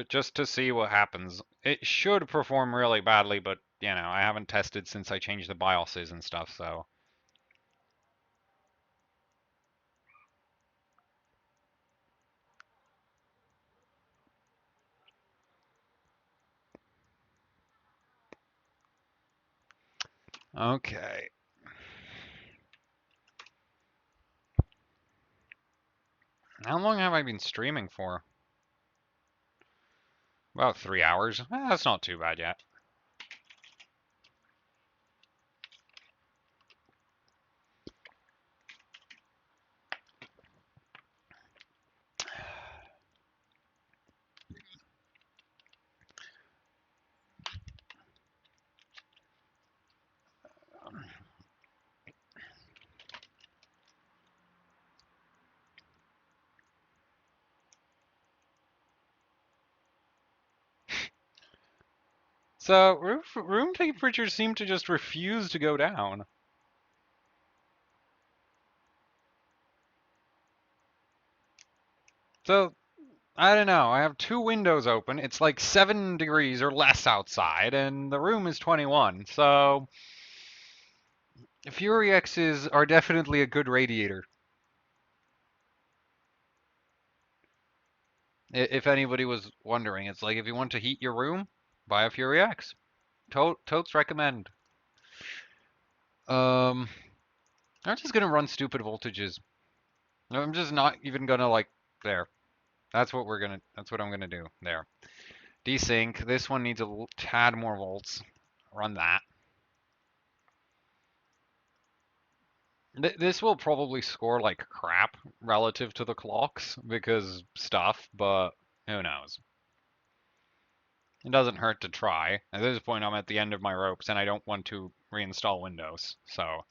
just to see what happens. It should perform really badly, but you know, I haven't tested since I changed the BIOSes and stuff, so. Okay. How long have I been streaming for? About 3 hours. That's not too bad yet. So, room temperatures seem to just refuse to go down. So, I don't know. I have 2 windows open. It's like 7 degrees or less outside, and the room is 21. So, Fury X's are definitely a good radiator. If anybody was wondering, it's like if you want to heat your room, buy a Fury X. Totes recommend. Um, I'm just gonna run stupid voltages. I'm just not even gonna like there. That's what I'm gonna do. There. Desync. This one needs a tad more volts. Run that. This will probably score like crap relative to the clocks because stuff, but who knows? It doesn't hurt to try. At this point, I'm at the end of my ropes and I don't want to reinstall Windows, so.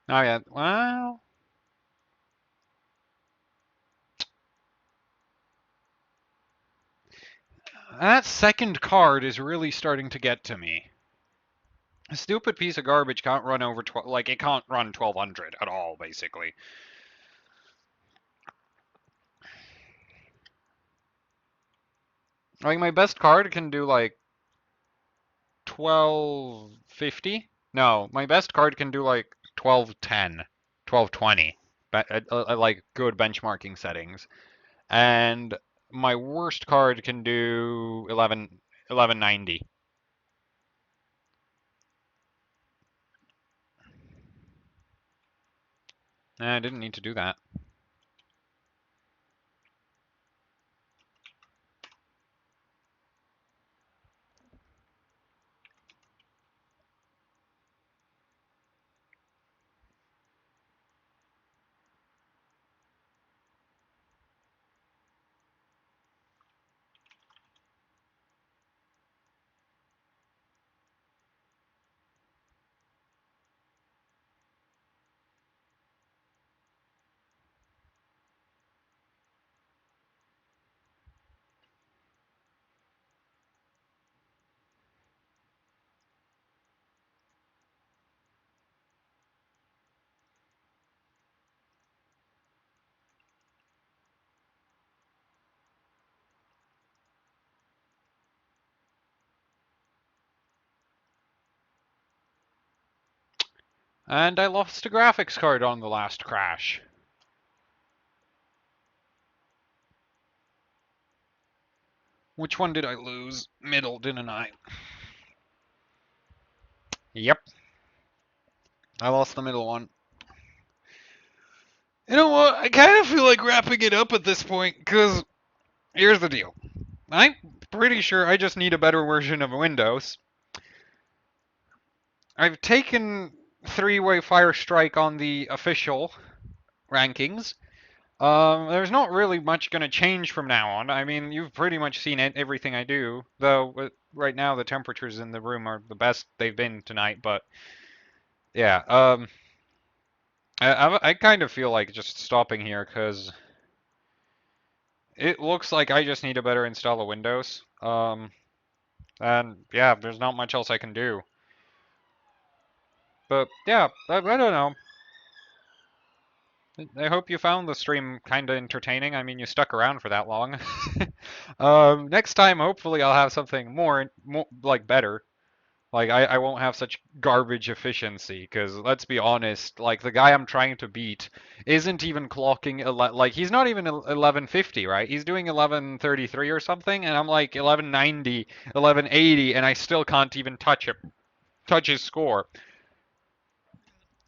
Oh yeah, well, that second card is really starting to get to me. A stupid piece of garbage can't run over 12, like it can't run 1200 at all, basically. Like my best card can do like 1250. No, my best card can do like 1210, 1220. Like good benchmarking settings. And my worst card can do 1190. I didn't need to do that. And I lost a graphics card on the last crash. Which one did I lose? Middle, didn't I? Yep. I lost the middle one. You know what? I kind of feel like wrapping it up at this point, because here's the deal. I'm pretty sure I just need a better version of Windows. I've taken three-way fire strike on the official rankings. There's not really much going to change from now on. I mean, you've pretty much seen everything I do, though right now the temperatures in the room are the best they've been tonight, but yeah, I kind of feel like just stopping here because it looks like I just need to better install the Windows. And yeah, there's not much else I can do. But yeah, I don't know. I hope you found the stream kind of entertaining. I mean, you stuck around for that long. Next time, hopefully, I'll have something more like better. Like I won't have such garbage efficiency. Because let's be honest, like the guy I'm trying to beat isn't even clocking like he's not even 1150, right? He's doing 1133 or something, and I'm like 1190, 1180, and I still can't even touch his score.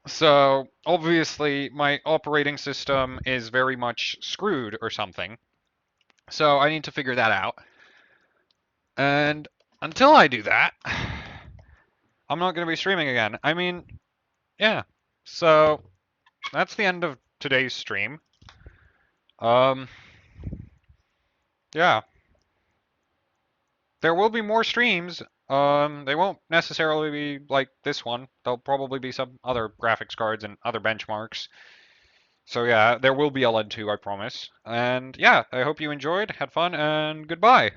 So obviously my operating system is very much screwed or something. So I need to figure that out. And until I do that, I'm not going to be streaming again. I mean, yeah. So that's the end of today's stream. Um, yeah. There will be more streams. They won't necessarily be like this one. There'll probably be some other graphics cards and other benchmarks. So yeah, there will be a LED 2, I promise. And yeah, I hope you enjoyed, had fun, and goodbye.